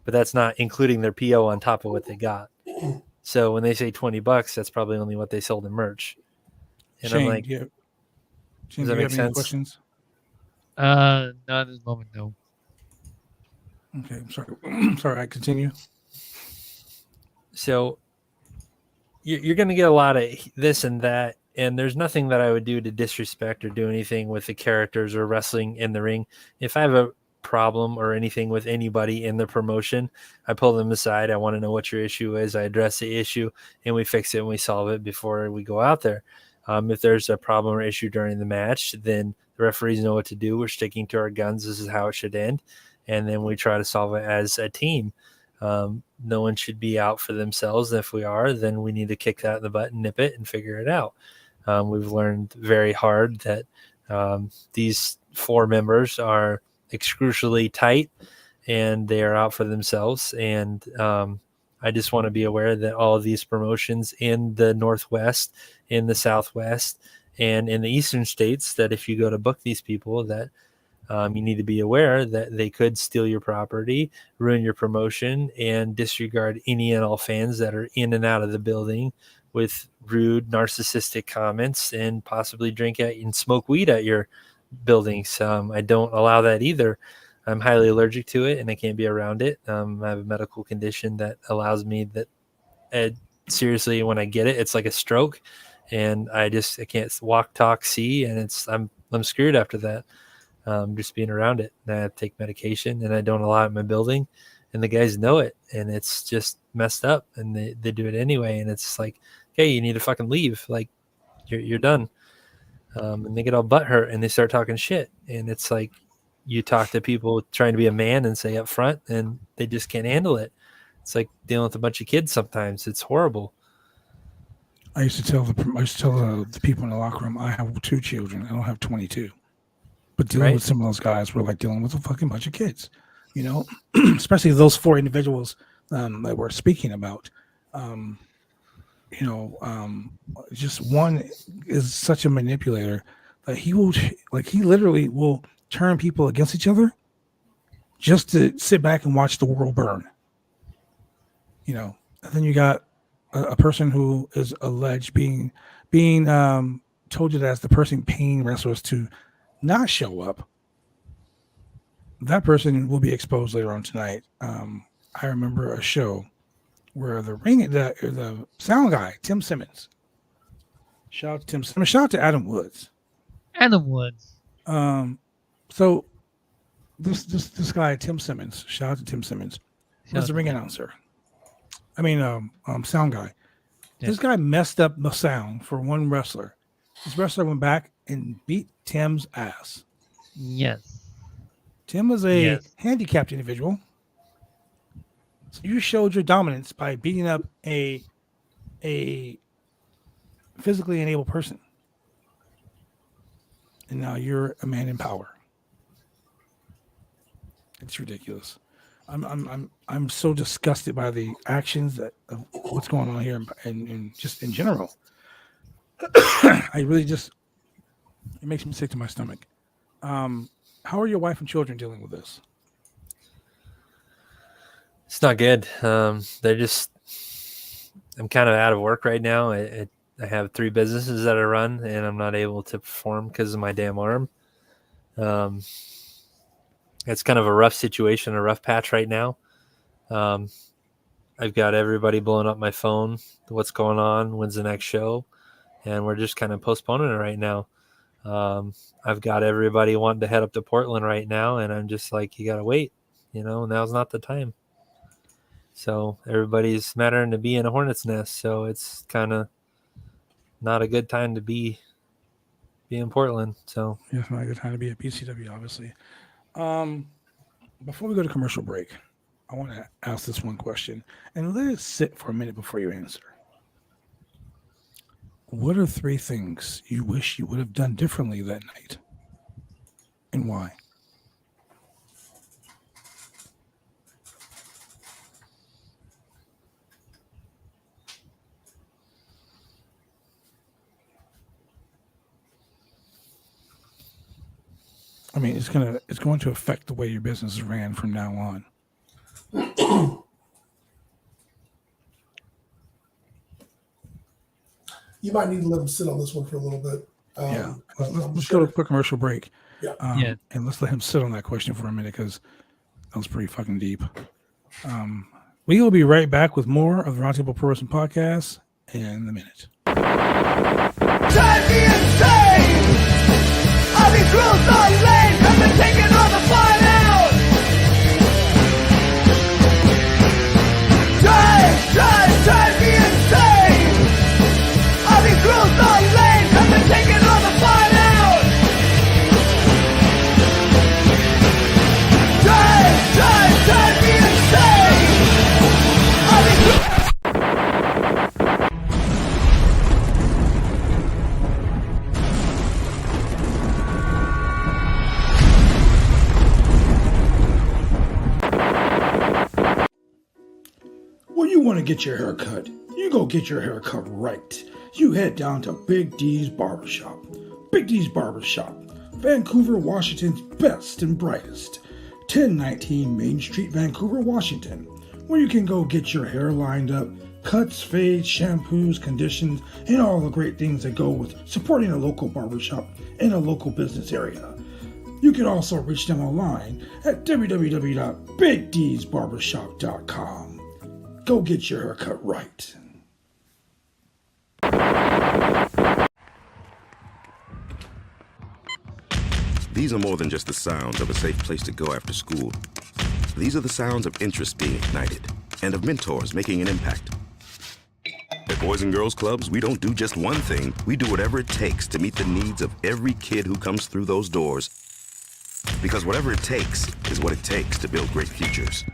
But that's not including their PO on top of what they got. So when they say $20, that's probably only what they sold in merch. And Shane, I'm like, Shane, does that do you make have any sense? questions? Not at this moment, no. Okay, I'm sorry. Sorry, I continue. So you're going to get a lot of this and that, and there's nothing that I would do to disrespect or do anything with the characters or wrestling in the ring. If I have a problem or anything with anybody in the promotion, I pull them aside. I want to know what your issue is. I address the issue, and we fix it and we solve it before we go out there. If there's a problem or issue during the match, then the referees know what to do. We're sticking to our guns. This is how it should end. And then we try to solve it as a team. No one should be out for themselves. And if we are, then we need to kick that in the butt and nip it and figure it out. We've learned very hard that these four members are excruciatingly tight and they are out for themselves. And I just want to be aware that all of these promotions in the Northwest, in the Southwest, and in the Eastern states, that if you go to book these people, that you need to be aware that they could steal your property, ruin your promotion, and disregard any and all fans that are in and out of the building with rude, narcissistic comments and possibly drink at and smoke weed at your buildings. I don't allow that either. I'm highly allergic to it and I can't be around it. I have a medical condition that allows me that seriously, when I get it, it's like a stroke, and I can't walk, talk, see, and I'm screwed after that. Just being around it. And I have to take medication and I don't allow it in my building, and the guys know it, and it's just messed up, and they do it anyway. And it's like, hey, you need to fucking leave. Like you're done. And they get all butthurt and they start talking shit. And it's like, you talk to people trying to be a man and say up front, and they just can't handle it. It's like dealing with a bunch of kids sometimes. It's horrible. I used to tell the people in the locker room, I have 2 children. I don't have 22. But dealing Right. with some of those guys were like dealing with a fucking bunch of kids, you know, especially those 4 individuals that we're speaking about. Just one is such a manipulator that he literally will turn people against each other just to sit back and watch the world burn. You know, and then you got a person who is alleged being told that as the person paying wrestlers to not show up. That person will be exposed later on tonight. I remember a show where the sound guy, Tim Simmons. Shout out to Tim Simmons. Shout out to Adam Woods. Adam Woods. So this guy, Tim Simmons, shout out to Tim Simmons, was the ring announcer. I mean, sound guy. Yeah. This guy messed up the sound for one wrestler. This wrestler went back and beat Tim's ass. Yes. Tim was a Yes. handicapped individual. So you showed your dominance by beating up a physically enabled person. And now you're a man in power. It's ridiculous. I'm so disgusted by the actions of what's going on here and just in general. I really just, it makes me sick to my stomach. How are your wife and children dealing with this? It's not good. They're just, I'm kind of out of work right now. I have 3 businesses that I run, and I'm not able to perform because of my damn arm. It's kind of a rough situation, a rough patch right now. I've got everybody blowing up my phone. What's going on? When's the next show? And we're just kind of postponing it right now. I've got everybody wanting to head up to Portland right now, and I'm just like, you got to wait. You know, now's not the time. So everybody's mattering to be in a hornet's nest. So it's kind of not a good time to be in Portland. So Yeah, it's not a good time to be at PCW, obviously. Before we go to commercial break, I want to ask this one question and let it sit for a minute before you answer. What are 3 things you wish you would have done differently that night? And why? I mean, it's going to affect the way your business is ran from now on. You might need to let him sit on this one for a little bit. Yeah, I'm let's sure- go to a quick commercial break. Yeah. And let's let him sit on that question for a minute because that was pretty fucking deep. We will be right back with more of the Roundtable Pro Wrestling Podcast in a minute. Drive me insane! All these rules are lame, I've been taking all the fun out! Drive me insane! All these rules are lame, I've been taking all the fun out! Drive me insane! All these rules. When you want to get your hair cut, you go get your hair cut right. You head down to Big D's Barbershop. Big D's Barbershop, Vancouver, Washington's best and brightest. 1019 Main Street, Vancouver, Washington, where you can go get your hair lined up, cuts, fades, shampoos, conditions, and all the great things that go with supporting a local barbershop in a local business area. You can also reach them online at www.bigdsbarbershop.com. Go get your haircut right. These are more than just the sounds of a safe place to go after school. These are the sounds of interest being ignited and of mentors making an impact. At Boys and Girls Clubs, we don't do just one thing. We do whatever it takes to meet the needs of every kid who comes through those doors. Because whatever it takes is what it takes to build great futures.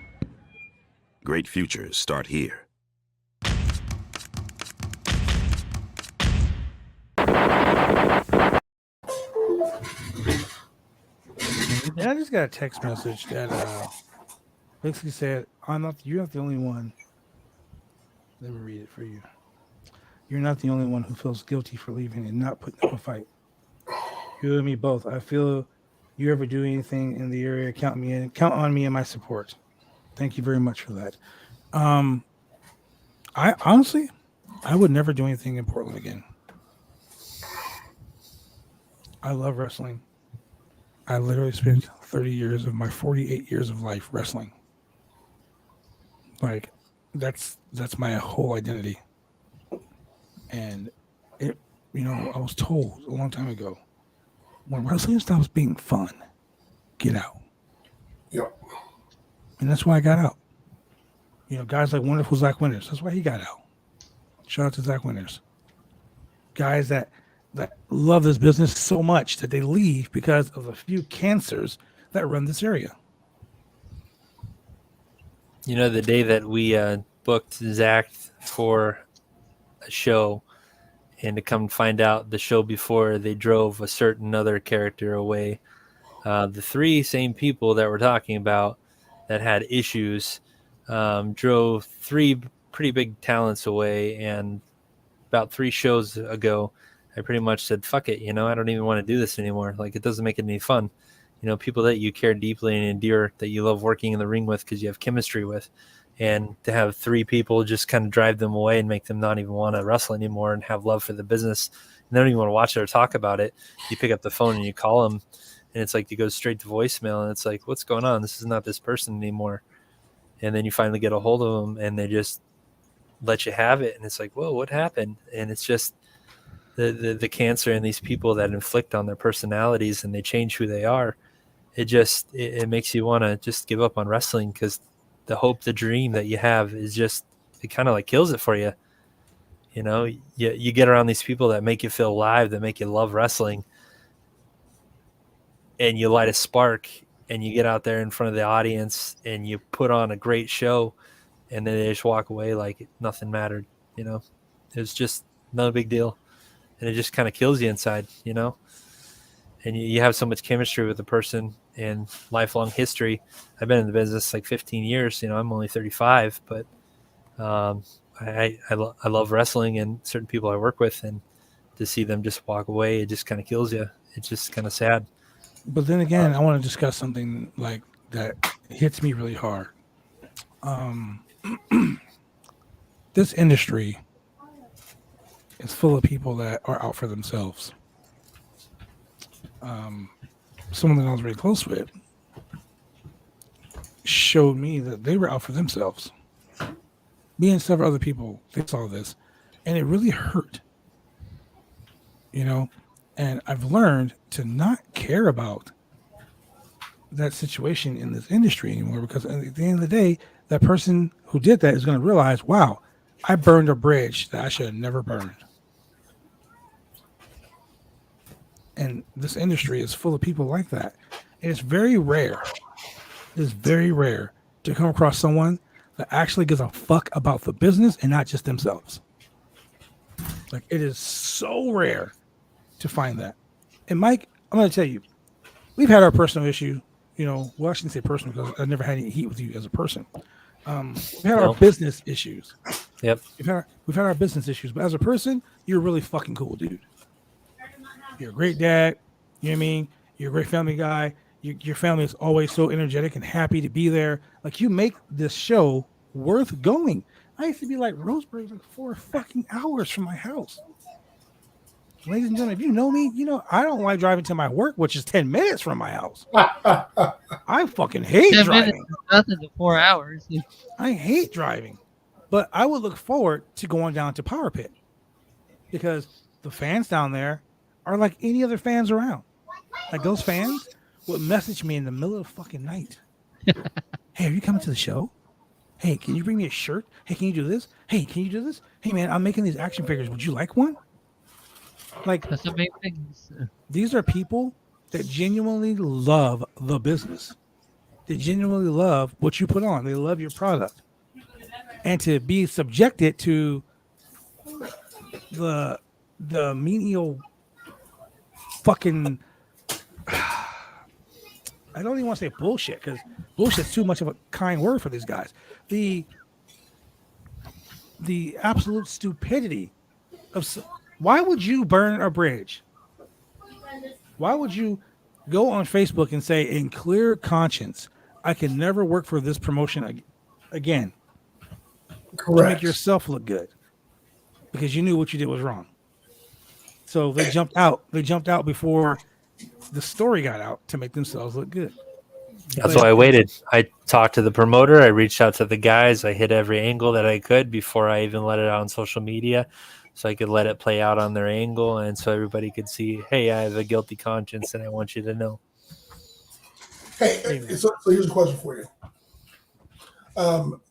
Great futures start here. And I just got a text message that basically said, you're not the only one. Let me read it for you. You're not the only one who feels guilty for leaving and not putting up a fight. You and me both. I feel you ever do anything in the area, count on me and my support. Thank you very much for that. I honestly, I would never do anything in Portland again. I love wrestling. I literally spent 30 years of my 48 years of life wrestling. Like, that's my whole identity. And it, I was told a long time ago, when wrestling stops being fun, get out. Yep. And that's why I got out. Guys like Wonderful Zach Winters, that's why he got out. Shout out to Zach Winters. Guys that love this business so much that they leave because of a few cancers that run this area. The day that we booked Zach for a show, and to come find out the show before they drove a certain other character away, the three same people that we're talking about that had issues drove three pretty big talents away. And about 3 shows ago, I pretty much said, fuck it, I don't even want to do this anymore. Like, it doesn't make it any fun. People that you care deeply and endear, that you love working in the ring with because you have chemistry with, and to have 3 people just kind of drive them away and make them not even want to wrestle anymore and have love for the business, and they don't even want to watch it or talk about it. You pick up the phone and you call them, and it's like, it goes straight to voicemail, and it's like, what's going on? This is not this person anymore. And then you finally get a hold of them, and they just let you have it, and it's like, whoa, what happened? And it's just the cancer in these people that inflict on their personalities, and they change who they are. It makes you want to just give up on wrestling, because the hope, the dream that you have is just, it kind of like kills it for you. You get around these people that make you feel alive, that make you love wrestling, and you light a spark, and you get out there in front of the audience and you put on a great show, and then they just walk away like nothing mattered. It's just no big deal. And it just kind of kills you inside, and you have so much chemistry with the person and lifelong history. I've been in the business like 15 years, I'm only 35, but I love wrestling and certain people I work with, and to see them just walk away, it just kind of kills you. It's just kind of sad. But then again, I want to discuss something like that hits me really hard. This industry is full of people that are out for themselves. Someone that I was very close with showed me that they were out for themselves. Me and several other people, they saw this, and it really hurt. And I've learned to not care about that situation in this industry anymore, because at the end of the day, that person who did that is going to realize, wow, I burned a bridge that I should have never burned. And this industry is full of people like that. And it's very rare. It's very rare to come across someone that actually gives a fuck about the business and not just themselves. Like, it is so rare to find that. And Mike, I'm going to tell you, we've had our personal issue. Well, I shouldn't say personal, because I've never had any heat with you as a person. We've had our business issues. Yep. We've had our business issues, but as a person, you're really fucking cool, dude. You're a great dad. You know what I mean? You're a great family guy. Your family is always so energetic and happy to be there. Like, you make this show worth going. I used to be like, Roseburg's like 4 fucking hours from my house. Ladies and gentlemen, if you know me, I don't like driving to my work, which is 10 minutes from my house. I fucking hate 10 driving. minutes is nothing to 4 hours. I hate driving. But I would look forward to going down to Power Pit, because the fans down there are like any other fans around. Like, those fans would message me in the middle of the fucking night. Hey, are you coming to the show? Hey, can you bring me a shirt? Hey, can you do this? Hey, can you do this? Hey, man, I'm making these action figures. Would you like one? Like, That's the main thing. these are people that genuinely love the business. They genuinely love what you put on. They love your product. And to be subjected to the menial fucking I don't even want to say bullshit because bullshit's too much of a kind word for these guys. The absolute stupidity of why would you burn a bridge? Why would you go on Facebook and say in clear conscience, I can never work for this promotion again to make Correct. yourself look good because you knew what you did was wrong. So they jumped out. They jumped out before the story got out to make themselves look good. That's why I waited. I talked to the promoter. I reached out to the guys. I hit every angle that I could before I even let it out on social media, so I could let it play out on their angle, and so everybody could see, hey, I have a guilty conscience, and I want you to know. Hey, so here's a question for you.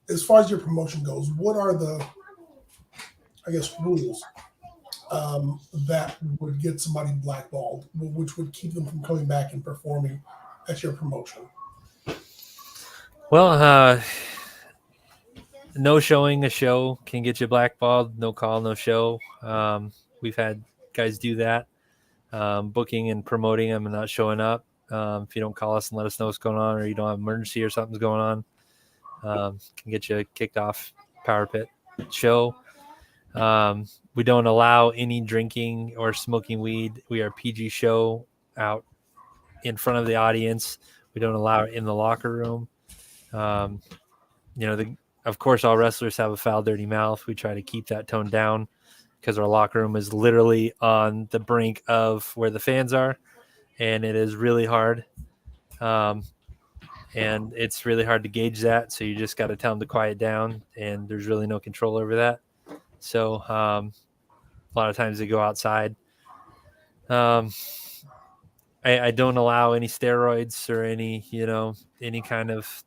As far as your promotion goes, what are the, I guess, rules that would get somebody blackballed, which would keep them from coming back and performing at your promotion? Well, no showing a show can get you blackballed. No call, no show. We've had guys do that, booking and promoting them and not showing up. If you don't call us and let us know what's going on, or you don't have an emergency or something's going on, can get you kicked off Power Pit show. We don't allow any drinking or smoking weed. We are PG show out in front of the audience. We don't allow it in the locker room. Of course, all wrestlers have a foul, dirty mouth. We try to keep that tone down because our locker room is literally on the brink of where the fans are, and it is really hard. And it's really hard to gauge that, so you just got to tell them to quiet down, and there's really no control over that. So a lot of times they go outside. I don't allow any steroids or any kind of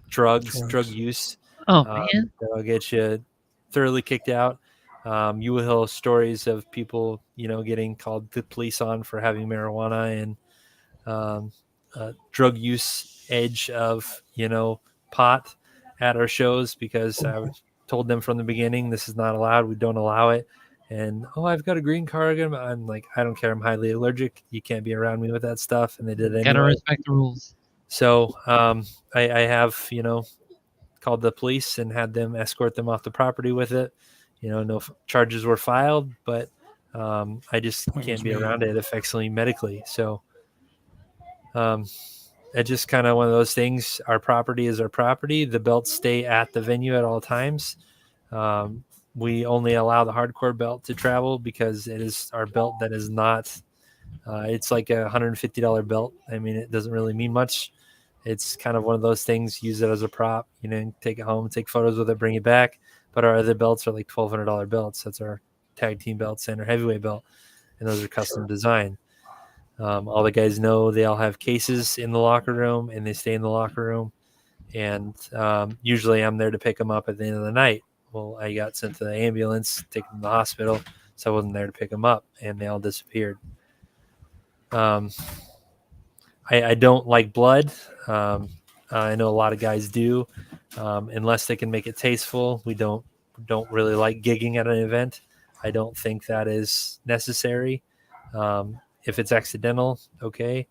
drug use. Oh man, That'll get you thoroughly kicked out. You will hear stories of people, getting called the police on for having marijuana and drug use edge of, pot at our shows, because I told them from the beginning, this is not allowed. We don't allow it. And, I've got a green card. I'm like, I don't care. I'm highly allergic. You can't be around me with that stuff. And they did it anyway. Gotta respect the rules. So I have, called the police and had them escort them off the property with it. No charges were filed, but I just can't be around it effectively medically. So it's just kind of one of those things. Our property is our property. The belts stay at the venue at all times. We only allow the hardcore belt to travel because it is our belt that is not, it's like a $150 belt. I mean, it doesn't really mean much. It's kind of one of those things, use it as a prop, take it home, take photos with it, bring it back. But our other belts are like $1,200 belts. That's our tag team belts and our heavyweight belt. And those are custom designed. All the guys know they all have cases in the locker room, and they stay in the locker room. And usually I'm there to pick them up at the end of the night. Well, I got sent to the ambulance, taken them to the hospital, so I wasn't there to pick them up, and they all disappeared. I don't like blood. I know a lot of guys do. Unless they can make it tasteful, we don't really like gigging at an event. I don't think that is necessary. If it's accidental, okay.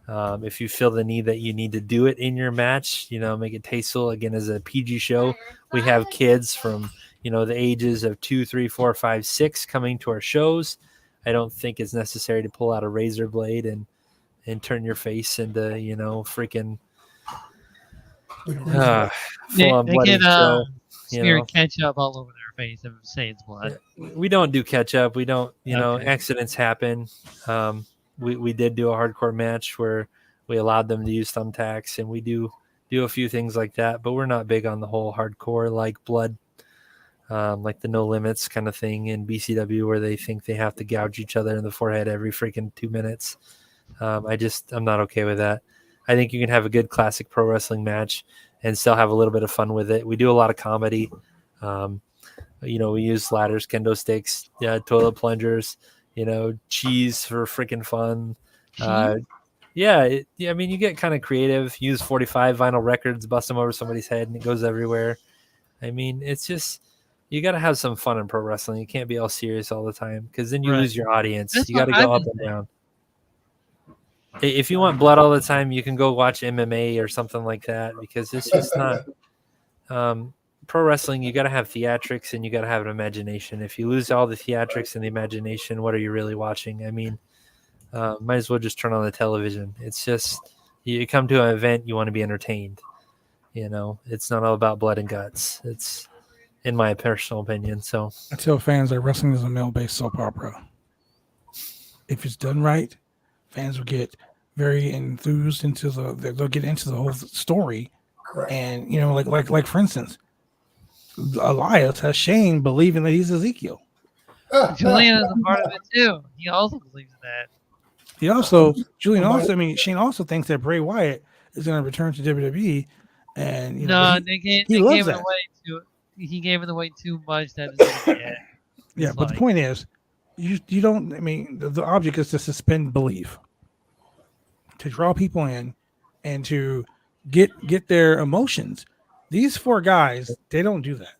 If you feel the need that you need to do it in your match, make it tasteful. Again, as a PG show, we have kids from, the ages of 2, 3, 4, 5, 6 coming to our shows. I don't think it's necessary to pull out a razor blade and turn your face into, freaking full-on They bloody can show. smear ketchup all over their face and say it's blood. We don't do ketchup. We don't, accidents happen. We did do a hardcore match where we allowed them to use thumbtacks, and we do a few things like that, but we're not big on the whole hardcore like blood, like the no limits kind of thing in BCW where they think they have to gouge each other in the forehead every freaking 2 minutes. I'm not okay with that. I think you can have a good classic pro wrestling match and still have a little bit of fun with it. We do a lot of comedy. We use ladders, kendo sticks, toilet plungers, cheese for freaking fun. You get kind of creative. Use 45 vinyl records, bust them over somebody's head, and it goes everywhere. I mean, it's just, you got to have some fun in pro wrestling. You can't be all serious all the time, because then you lose your audience. You got to go up and down. If you want blood all the time, you can go watch MMA or something like that, because it's just not pro wrestling. You got to have theatrics and you got to have an imagination. If you lose all the theatrics and the imagination, what are you really watching? I mean, might as well just turn on the television. It's just, you come to an event, you want to be entertained. You know, it's not all about blood and guts. It's, in my personal opinion. So I tell fans that wrestling is a male-based soap opera. If it's done right, fans will get very enthused into they'll get into the whole story. Correct. And like for instance, Elias has Shane believing that he's Ezekiel. Julian is a part of it too. He also believes that. He also Shane also thinks that Bray Wyatt is going to return to WWE, and they he gave loves it that. away too. He gave it away too much. That is Yeah, but the point is, you don't. I mean, the object is to suspend belief, to draw people in, and to get their emotions. These 4 guys, they don't do that.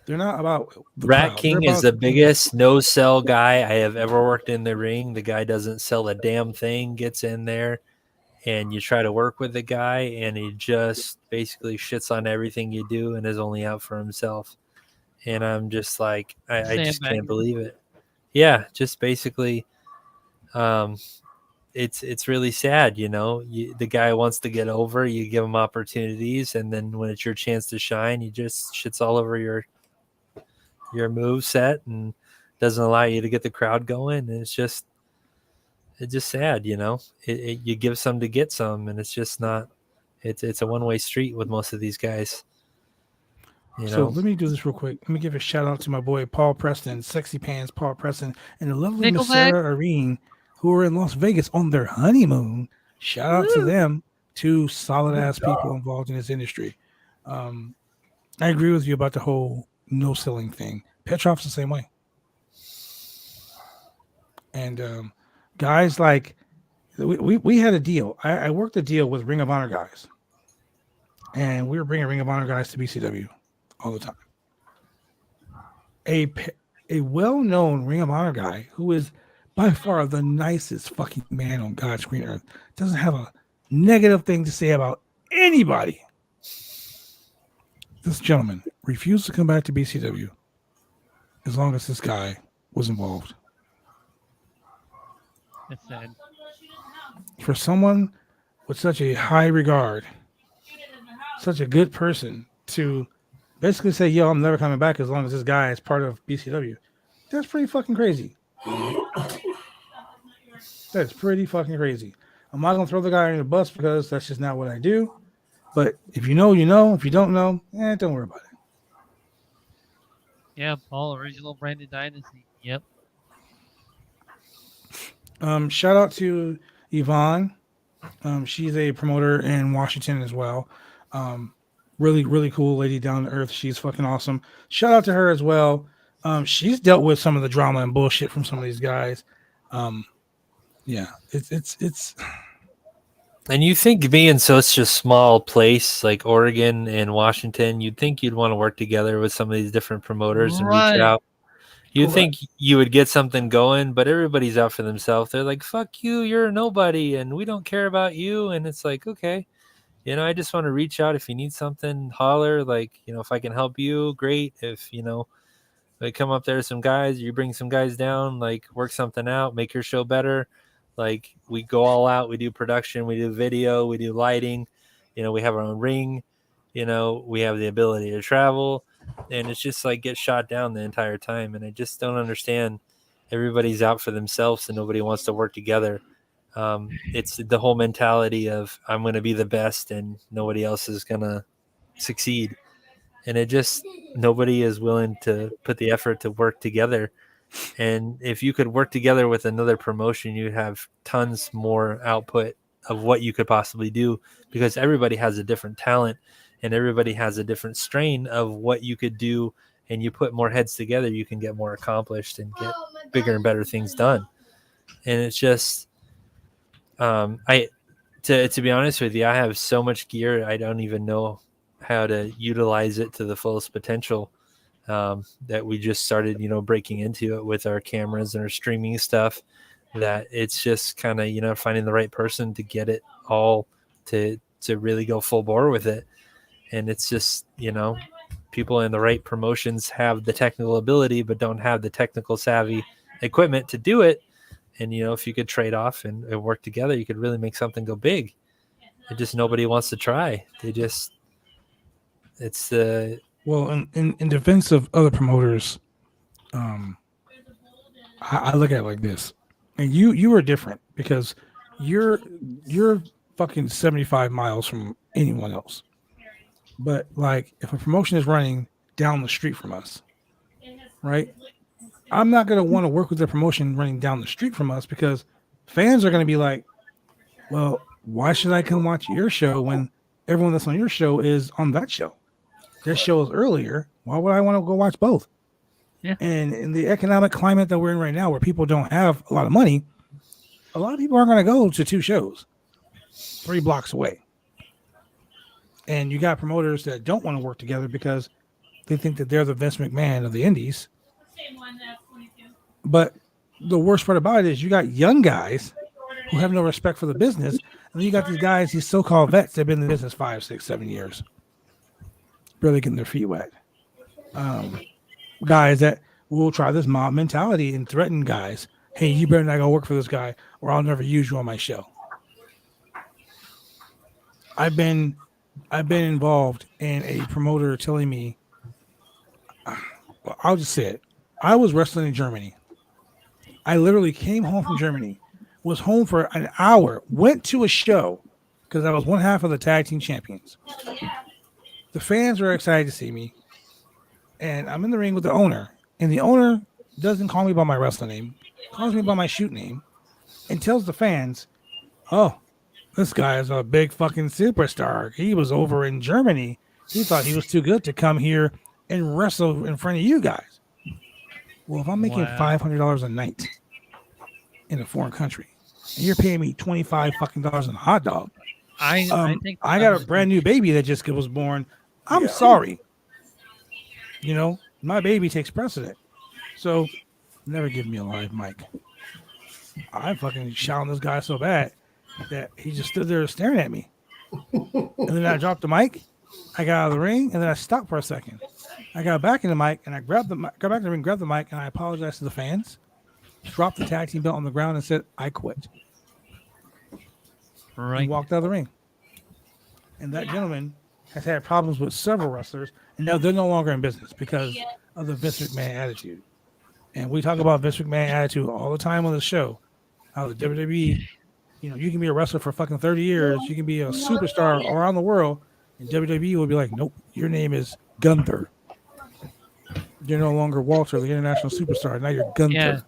They're not about the Rat crowd. King They're is about the biggest no-sell guy I have ever worked in the ring. The guy doesn't sell a damn thing, gets in there, and you try to work with the guy, and he just basically shits on everything you do and is only out for himself. And I'm just like, I just can't believe it. Yeah, just basically, it's really sad, you know. The guy wants to get over, you give him opportunities, and then when it's your chance to shine, he just shits all over your move set and doesn't allow you to get the crowd going. And it's just sad, you know. You give some to get some, and it's just not. It's a one-way street with most of these guys. So let me do this real quick. Let me give a shout out to my boy Paul Preston, Sexy Pants Paul Preston, and the lovely Miss Sarah Irene, who are in Las Vegas on their honeymoon. Shout out to them, 2 solid ass people involved in this industry. I agree with you about the whole no selling thing. Petrov's the same way. And guys like we had a deal. I worked a deal with Ring of Honor guys, and we were bringing Ring of Honor guys to BCW all the time. A well-known Ring of Honor guy who is by far the nicest fucking man on God's green earth, doesn't have a negative thing to say about anybody. This gentleman refused to come back to BCW as long as this guy was involved. That's sad. For someone with such a high regard, such a good person, to basically say, yo, I'm never coming back as long as this guy is part of BCW, that's pretty fucking crazy. That's pretty fucking crazy. I'm not going to throw the guy in the bus because that's just not what I do. But if you know, you know. If you don't know, don't worry about it. Yeah, Paul, original Brandon Dynasty. Yep. Shout out to Yvonne. She's a promoter in Washington as well. Really, really cool lady, down to earth. She's fucking awesome. Shout out to her as well. She's dealt with some of the drama and bullshit from some of these guys. Yeah, it's. And you think being such a small place like Oregon and Washington, you'd think you'd want to work together with some of these different promoters and reach out. You'd think you would get something going, but everybody's out for themselves. They're like, fuck you, you're a nobody, and we don't care about you. And it's like, okay, you know, I just want to reach out. If you need something, holler. Like, you know, if I can help you, great. If, you know, they come up there, some guys, you bring some guys down, like work something out, make your show better. Like, we go all out. We do production, we do video, we do lighting. You know, we have our own ring. You know, we have the ability to travel. And it's just like get shot down the entire time. And I just don't understand. Everybody's out for themselves and nobody wants to work together. It's the whole mentality of I'm going to be the best and nobody else is going to succeed. And it just, nobody is willing to put the effort to work together. And if you could work together with another promotion, you'd have tons more output of what you could possibly do, because everybody has a different talent and everybody has a different strain of what you could do. And you put more heads together, you can get more accomplished and get bigger and better things done. And it's just, to be honest with you, I have so much gear, I don't even know how to utilize it to the fullest potential. That we just started, you know, breaking into it with our cameras and our streaming stuff. that it's just kind of, finding the right person to get it all to really go full bore with it. And it's just, people in the right promotions have the technical ability, but don't have the technical savvy equipment to do it. And, if you could trade off and work together, you could really make something go big. And just nobody wants to try. It's Well, in defense of other promoters, I look at it like this, and you are different because you're fucking 75 miles from anyone else. But like, if a promotion is running down the street from us, right? I'm not gonna want to work with the promotion running down the street from us because fans are gonna be like, well, why should I come watch your show when everyone that's on your show is on that show? Their show is earlier. Why would I want to go watch both? Yeah. And in the economic climate that we're in right now, where people don't have a lot of money, a lot of people aren't going to go to 2 shows 3 blocks away. And you got promoters that don't want to work together because they think that they're the Vince McMahon of the indies. But the worst part about it is you got young guys who have no respect for the business. And then you got these so-called vets that have been in the business 5, 6, 7 years. Barely getting their feet wet. Guys that will try this mob mentality and threaten guys. Hey, you better not go work for this guy or I'll never use you on my show. I've been involved in a promoter telling me, well, I'll just say it. I was wrestling in Germany. I literally came home from Germany, was home for an hour, went to a show because I was one half of the tag team champions. The fans were excited to see me, and I'm in the ring with the owner, and the owner doesn't call me by my wrestling name, calls me by my shoot name, and tells the fans, oh, this guy is a big fucking superstar. He was over in Germany. He thought he was too good to come here and wrestle in front of you guys. Well, if I'm making $500 a night in a foreign country, and you're paying me $25 fucking on a hot dog, I think I got a brand new baby that just was born. I'm sorry. My baby takes precedent. So never give me a live mic. I fucking shot on this guy so bad that he just stood there staring at me. And then I dropped the mic. I got out of the ring, and then I stopped for a second. I got back in the mic, and I got back in the ring, grabbed the mic, and I apologized to the fans, dropped the tag team belt on the ground, and said, I quit. right. And walked out of the ring. And that gentleman has had problems with several wrestlers, and now they're no longer in business because of the Vince McMahon attitude. And we talk about Vince McMahon attitude all the time on the show. How the WWE, you can be a wrestler for fucking 30 years, you can be a superstar around the world, and WWE will be like, nope, your name is Gunther. You're no longer Walter, the international superstar. Now you're Gunther. Yeah,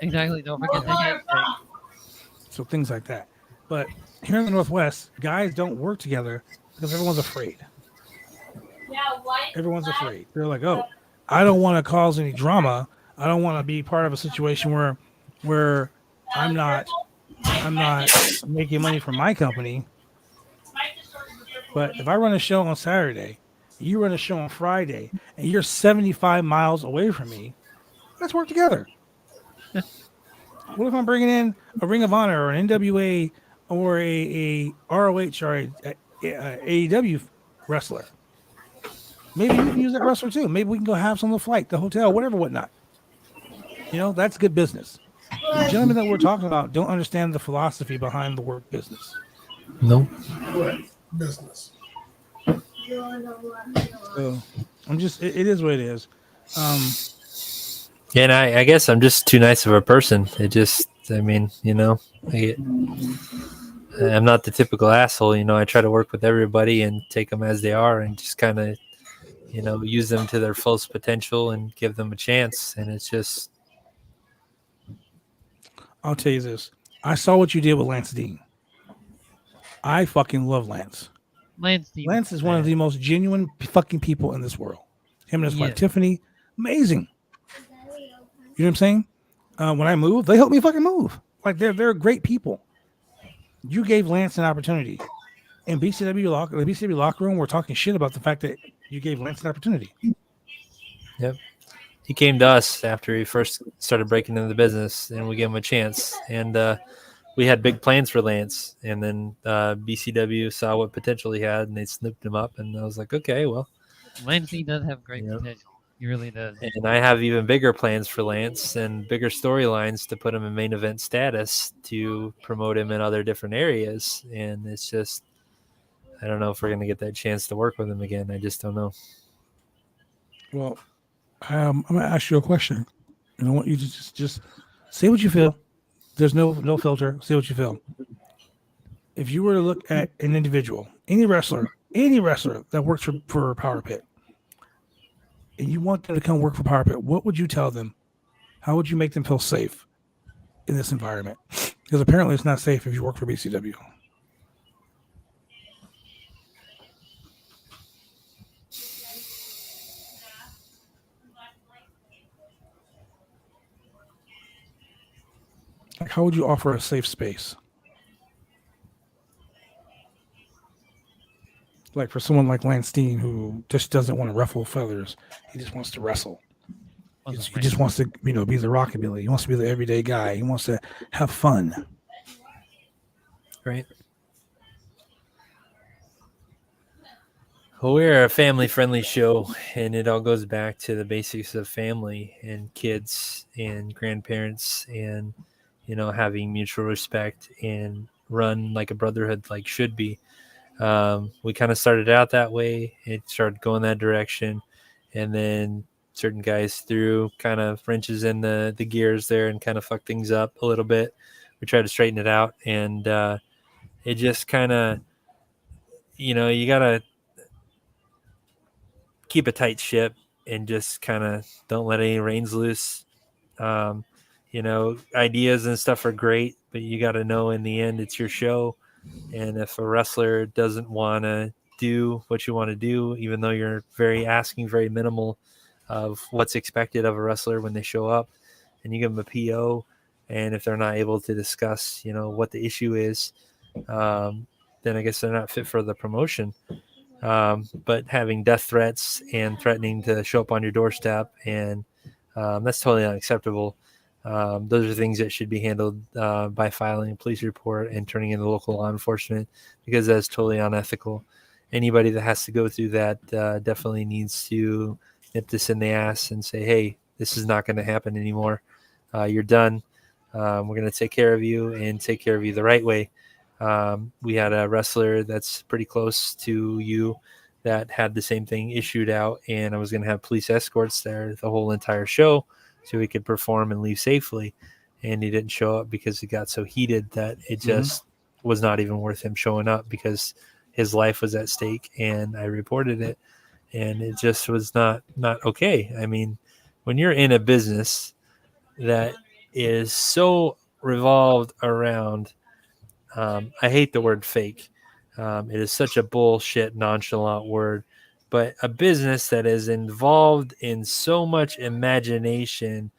exactly. Don't forget the handshake. So things like that. But here in the Northwest, guys don't work together because everyone's afraid. Everyone's afraid. They're like, oh, I don't want to cause any drama. I don't want to be part of a situation where I'm not making money for my company. But if I run a show on Saturday, you run a show on Friday, and you're 75 miles away from me, let's work together. What if I'm bringing in a Ring of Honor or an NWA or a ROH or a AEW wrestler? Maybe you can use that wrestler too. Maybe we can go have some on the flight, the hotel, whatever, whatnot. That's good business. The gentlemen that we're talking about don't understand the philosophy behind the word business. Nope. Right. Business. So it is what it is. Yeah, and I guess I'm just too nice of a person. I'm not the typical asshole. I try to work with everybody and take them as they are and just kind of, use them to their fullest potential and give them a chance. And it's just... I'll tell you this. I saw what you did with Lance Dean. I fucking love Lance. Lance is one of the most genuine fucking people in this world. Him and his wife Tiffany, amazing. You know what I'm saying? When I move, they help me fucking move. Like they're great people. You gave Lance an opportunity. In the BCW locker room, we're talking shit about the fact that you gave Lance an opportunity. Yep. he came to us after he first started breaking into the business, and we gave him a chance. And we had big plans for Lance, and then BCW saw what potential he had, and they snooped him up. And I was like, okay, well, Lancey does have great Yeah. potential. He really does. and I have even bigger plans for Lance and bigger storylines to put him in main event status to promote him in other different areas. And it's just, I don't know if we're going to get that chance to work with him again. I just don't know. Well, I'm going to ask you a question, and I want you to just say what you feel. There's no filter. Say what you feel. If you were to look at an individual, any wrestler that works for Power Pit, and you want them to come work for Power Pit, what would you tell them? How would you make them feel safe in this environment? Because apparently it's not safe if you work for BCW. Like, how would you offer a safe space? Like for someone like Lance Steen, who just doesn't want to ruffle feathers, he just wants to wrestle. He just wants to, be the rockabilly. He wants to be the everyday guy. He wants to have fun. Right. Well, we're a family-friendly show, and it all goes back to the basics of family and kids and grandparents and, having mutual respect and run like a brotherhood like should be. We kind of started out that way. It started going that direction, and then certain guys threw kind of wrenches in the gears there and kind of fucked things up a little bit. We tried to straighten it out, and it just kind of, you got to keep a tight ship and just kind of don't let any reins loose. Ideas and stuff are great, but you got to know in the end it's your show. And if a wrestler doesn't want to do what you want to do, even though you're asking very minimal of what's expected of a wrestler when they show up, and you give them a PO, and if they're not able to discuss, what the issue is, then I guess they're not fit for the promotion. But having death threats and threatening to show up on your doorstep, and that's totally unacceptable. Those are things that should be handled by filing a police report and turning into local law enforcement, because that's totally unethical. Anybody that has to go through that definitely needs to nip this in the ass and say, hey, this is not going to happen anymore. You're done. We're going to take care of you and take care of you the right way. We had a wrestler that's pretty close to you that had the same thing issued out, and I was going to have police escorts there the whole entire show so he could perform and leave safely. And he didn't show up because it got so heated that it just was not even worth him showing up, because his life was at stake, and I reported it, and it just was not okay. I mean, when you're in a business that is so revolved around, I hate the word fake. It is such a bullshit, nonchalant word, but a business that is involved in so much imagination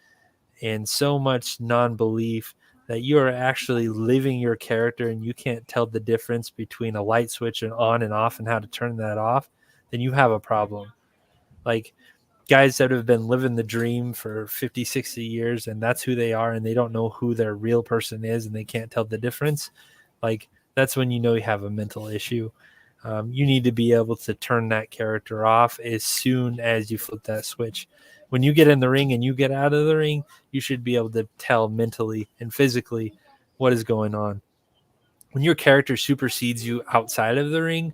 and so much non-belief that you are actually living your character, and you can't tell the difference between a light switch and on and off and how to turn that off, then you have a problem. Like guys that have been living the dream for 50, 60 years, and that's who they are, and they don't know who their real person is, and they can't tell the difference. Like, that's when you have a mental issue. You need to be able to turn that character off as soon as you flip that switch. When you get in the ring and you get out of the ring, you should be able to tell mentally and physically what is going on. When your character supersedes you outside of the ring,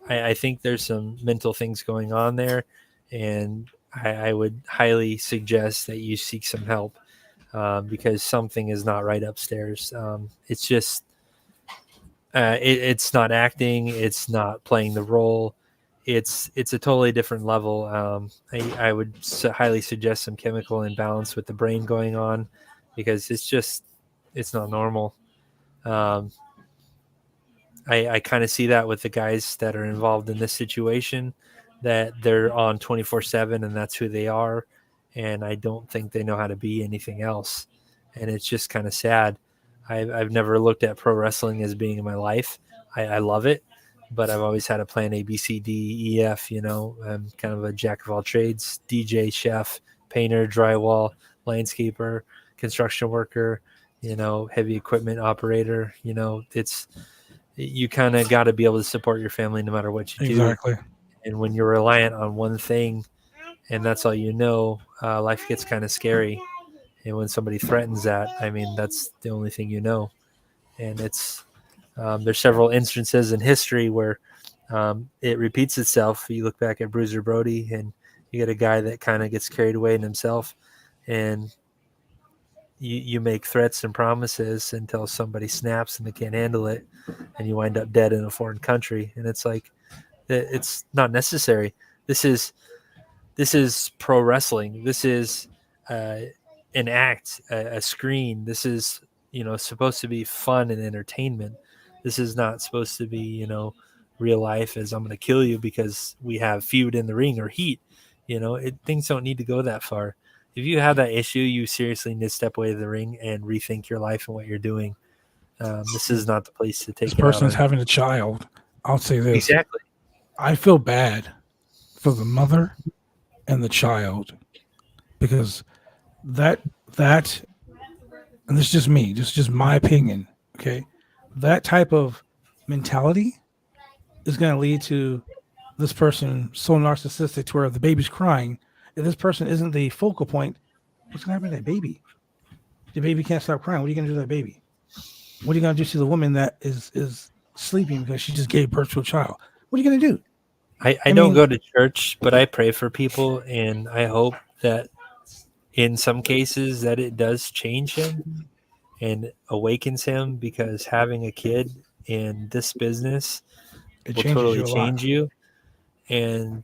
I think there's some mental things going on there, and I would highly suggest that you seek some help, because something is not right upstairs. It's just it's not acting, it's not playing the role. It's a totally different level. I would highly suggest some chemical imbalance with the brain going on, because it's not normal. I kind of see that with the guys that are involved in this situation, that they're on 24/7 and that's who they are. And I don't think they know how to be anything else. And it's just kind of sad. I've never looked at pro wrestling as being in my life. I love it, but I've always had a plan A, B, C, D, E, F. I'm kind of a jack of all trades, DJ, chef, painter, drywall, landscaper, construction worker, heavy equipment operator. It's you kind of got to be able to support your family no matter what you do. Exactly. And when you're reliant on one thing and that's all life gets kind of scary. And when somebody threatens that, I mean, that's the only thing you know. And it's there's several instances in history where it repeats itself. You look back at Bruiser Brody, and you get a guy that kind of gets carried away in himself, and you make threats and promises until somebody snaps and they can't handle it, and you wind up dead in a foreign country. And it's like, it's not necessary. This is pro wrestling. This is an act, a screen. This is supposed to be fun and entertainment. This is not supposed to be real life, as I'm going to kill you because we have feud in the ring or heat. Things don't need to go that far. If you have that issue, you seriously need to step away to the ring and rethink your life and what you're doing. This is not the place to take This it person's out on. having a child. I'll say this. Exactly. I feel bad for the mother and the child because that and this is just me, just my opinion, okay? That type of mentality is going to lead to this person so narcissistic to where the baby's crying. If this person isn't the focal point, what's going to happen to that baby? The baby can't stop crying. What are you going to do to that baby? What are you going to do to the woman that is sleeping because she just gave birth to a child? What are you going to do? I don't go to church, but I pray for people, and I hope that in some cases that it does change him and awakens him, because having a kid in this business It will changes totally you a lot. change you, and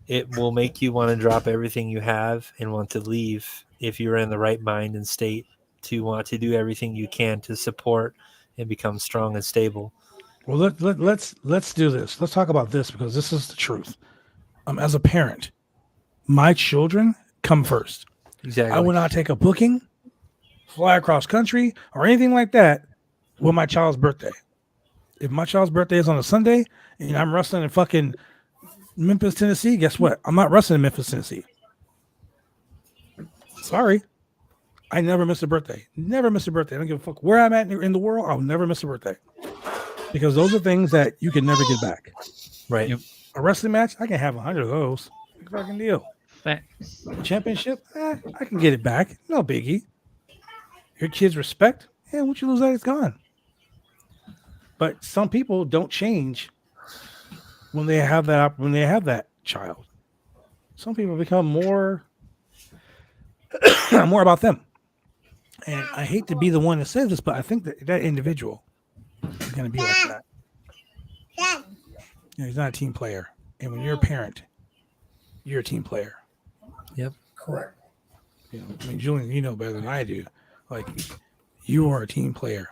it will make you want to drop everything you have and want to leave if you're in the right mind and state to want to do everything you can to support and become strong and stable. Well, let's do this. Let's talk about this because this is the truth. As a parent, my children come first. Exactly. I will not take a booking, fly across country, or anything like that with my child's birthday. If my child's birthday is on a Sunday and I'm wrestling in fucking Memphis, Tennessee, guess what? I'm not wrestling in Memphis, Tennessee. Sorry. I never miss a birthday. Never miss a birthday. I don't give a fuck where I'm at in the world. I'll never miss a birthday. Because those are things that you can never get back. Right. Yep. A wrestling match, I can have 100 of those. Big fucking deal. Facts. A championship, I can get it back. No biggie. Your kids' respect, once you lose that, it's gone. But some people don't change when they have that child. Some people become more about them. And I hate to be the one to say this, but I think that individual is going to be like that. He's not a team player. And when you're a parent, you're a team player. Yep. Correct. I mean, Julian, you know better than I do. Like, you are a team player.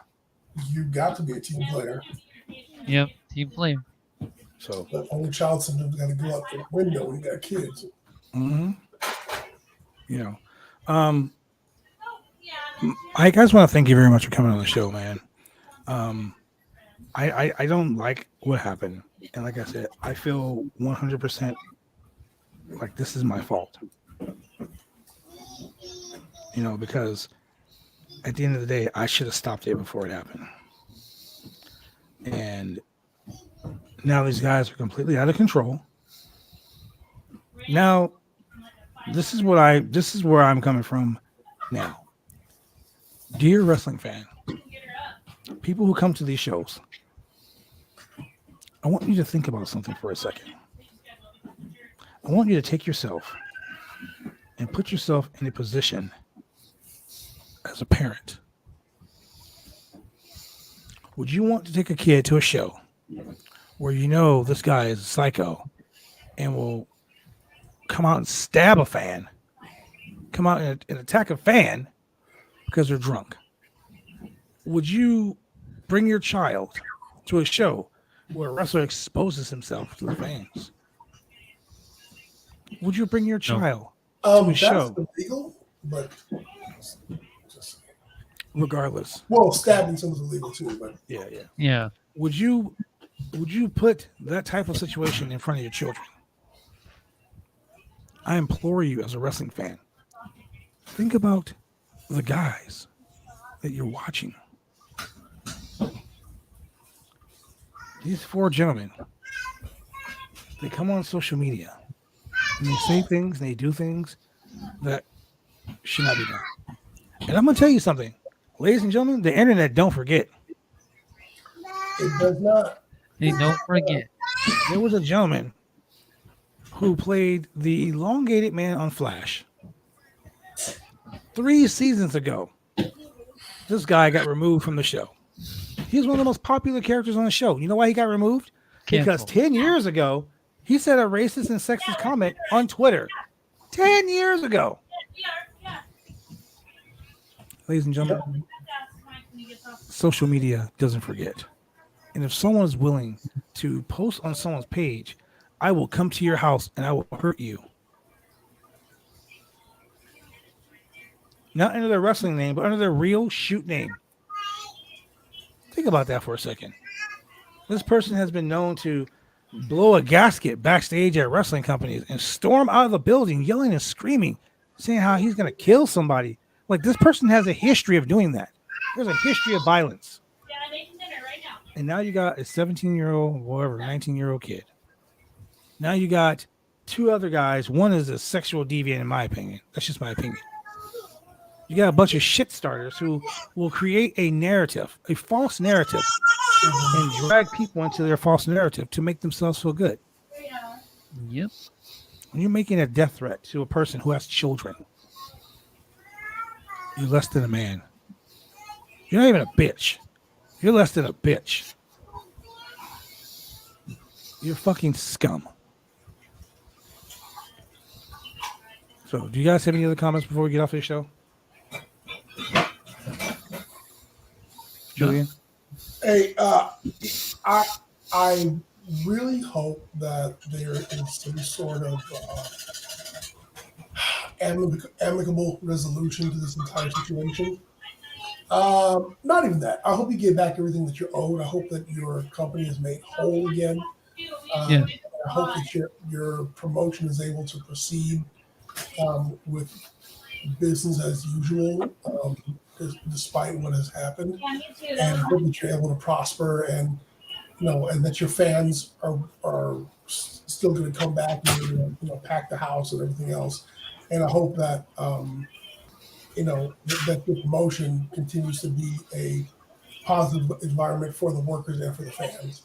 You got to be a team player. Yep. Team player. So, But only child syndrome's got to go out the window when you got kids. I guys want to thank you very much for coming on the show, man. I don't like what happened. And like I said, I feel 100% like this is my fault. Because at the end of the day, I should have stopped it before it happened. And now these guys are completely out of control. Now, this is where I'm coming from now. Dear wrestling fan, people who come to these shows, I want you to think about something for a second. I want you to take yourself and put yourself in a position as a parent. Would you want to take a kid to a show where this guy is a psycho and will come out and stab a fan, come out and attack a fan because they're drunk? Would you bring your child to a show where a wrestler exposes himself to the fans? Would you bring your child to a That's show? illegal, but Regardless. well, stabbing someone's illegal too. But Yeah. Would you put that type of situation in front of your children? I implore you as a wrestling fan, think about the guys that you're watching. These four gentlemen, they come on social media and they say things, and they do things that should not be done. And I'm going to tell you something, ladies and gentlemen, the internet don't forget. It does not. Hey, don't forget. There was a gentleman who played the elongated man on Flash 3 seasons ago. This guy got removed from the show. He was one of the most popular characters on the show. You know why he got removed? Because Cancel. 10 years ago, he said a racist and sexist comment on Twitter. 10 years ago. Ladies and gentlemen, social media doesn't forget. And if someone is willing to post on someone's page, I will come to your house and I will hurt you. Not under their wrestling name, but under their real shoot name. Think about that for a second. This person has been known to blow a gasket backstage at wrestling companies and storm out of the building yelling and screaming, saying how he's going to kill somebody. Like, this person has a history of doing that. There's a history of violence. And now you got a 17-year-old, whatever, 19-year-old kid. Now you got two other guys. One is a sexual deviant, in my opinion. That's just my opinion. You got a bunch of shit starters who will create a narrative, a false narrative, and drag people into their false narrative to make themselves feel good. Yep. When you're making a death threat to a person who has children, you're less than a man. You're not even a bitch. You're less than a bitch. You're fucking scum. So, do you guys have any other comments before we get off this show? Julian? Hey, I really hope that there is some sort of amicable resolution to this entire situation. Not even that. I hope you get back everything that you're owed. I hope that your company is made whole again. Yeah. I hope that your promotion is able to proceed with business as usual, despite what has happened. And I hope that you're able to prosper, and and that your fans are still going to come back and pack the house and everything else. And I hope that that the promotion continues to be a positive environment for the workers and for the fans.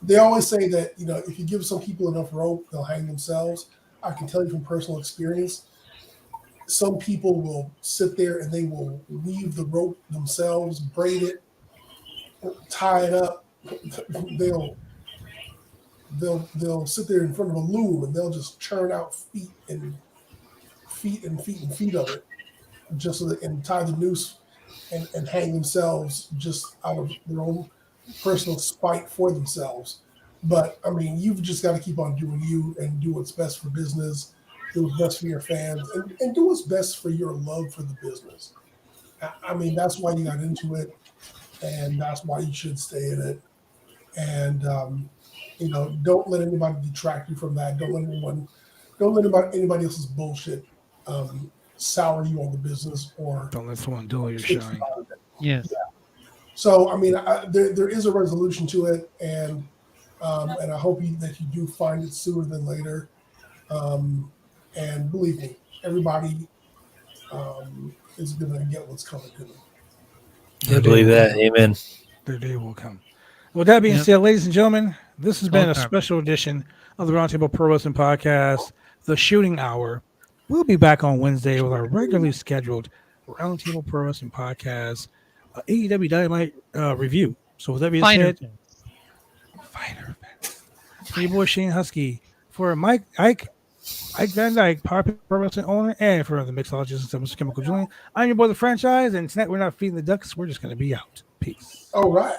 They always say that, if you give some people enough rope, they'll hang themselves. I can tell you from personal experience, some people will sit there and they will weave the rope themselves, braid it, tie it up. They'll sit there in front of a loom and they'll just churn out feet of it, just so that, and tie the noose and hang themselves just out of their own personal spite for themselves. But I mean, you've just got to keep on doing you and do what's best for business, do what's best for your fans, and do what's best for your love for the business. I mean, that's why you got into it, and that's why you should stay in it. And don't let anybody detract you from that. Don't let anybody else's bullshit sour you on the business, or don't let someone dull your shine. Yes. Yeah. So I mean, there is a resolution to it, and I hope that you do find it sooner than later. And believe me, everybody is going to get what's coming to them. I believe that. Amen. Their day will come. With that being said, ladies and gentlemen, this has been a Okay. special edition of the Roundtable Pro Wrestling Podcast, The Shooting Hour. We'll be back on Wednesday with our regularly scheduled Roundtable Pro Wrestling Podcast AEW Dynamite review. So with that being said, Fighter fans. For your boy Shane Husky, for Ike Van Dyke, Power Pro Wrestling owner, and for the mixologist and Mr. Chemical Julian, I'm your boy, The Franchise, and tonight we're not feeding the ducks. We're just going to be out. Peace. All right.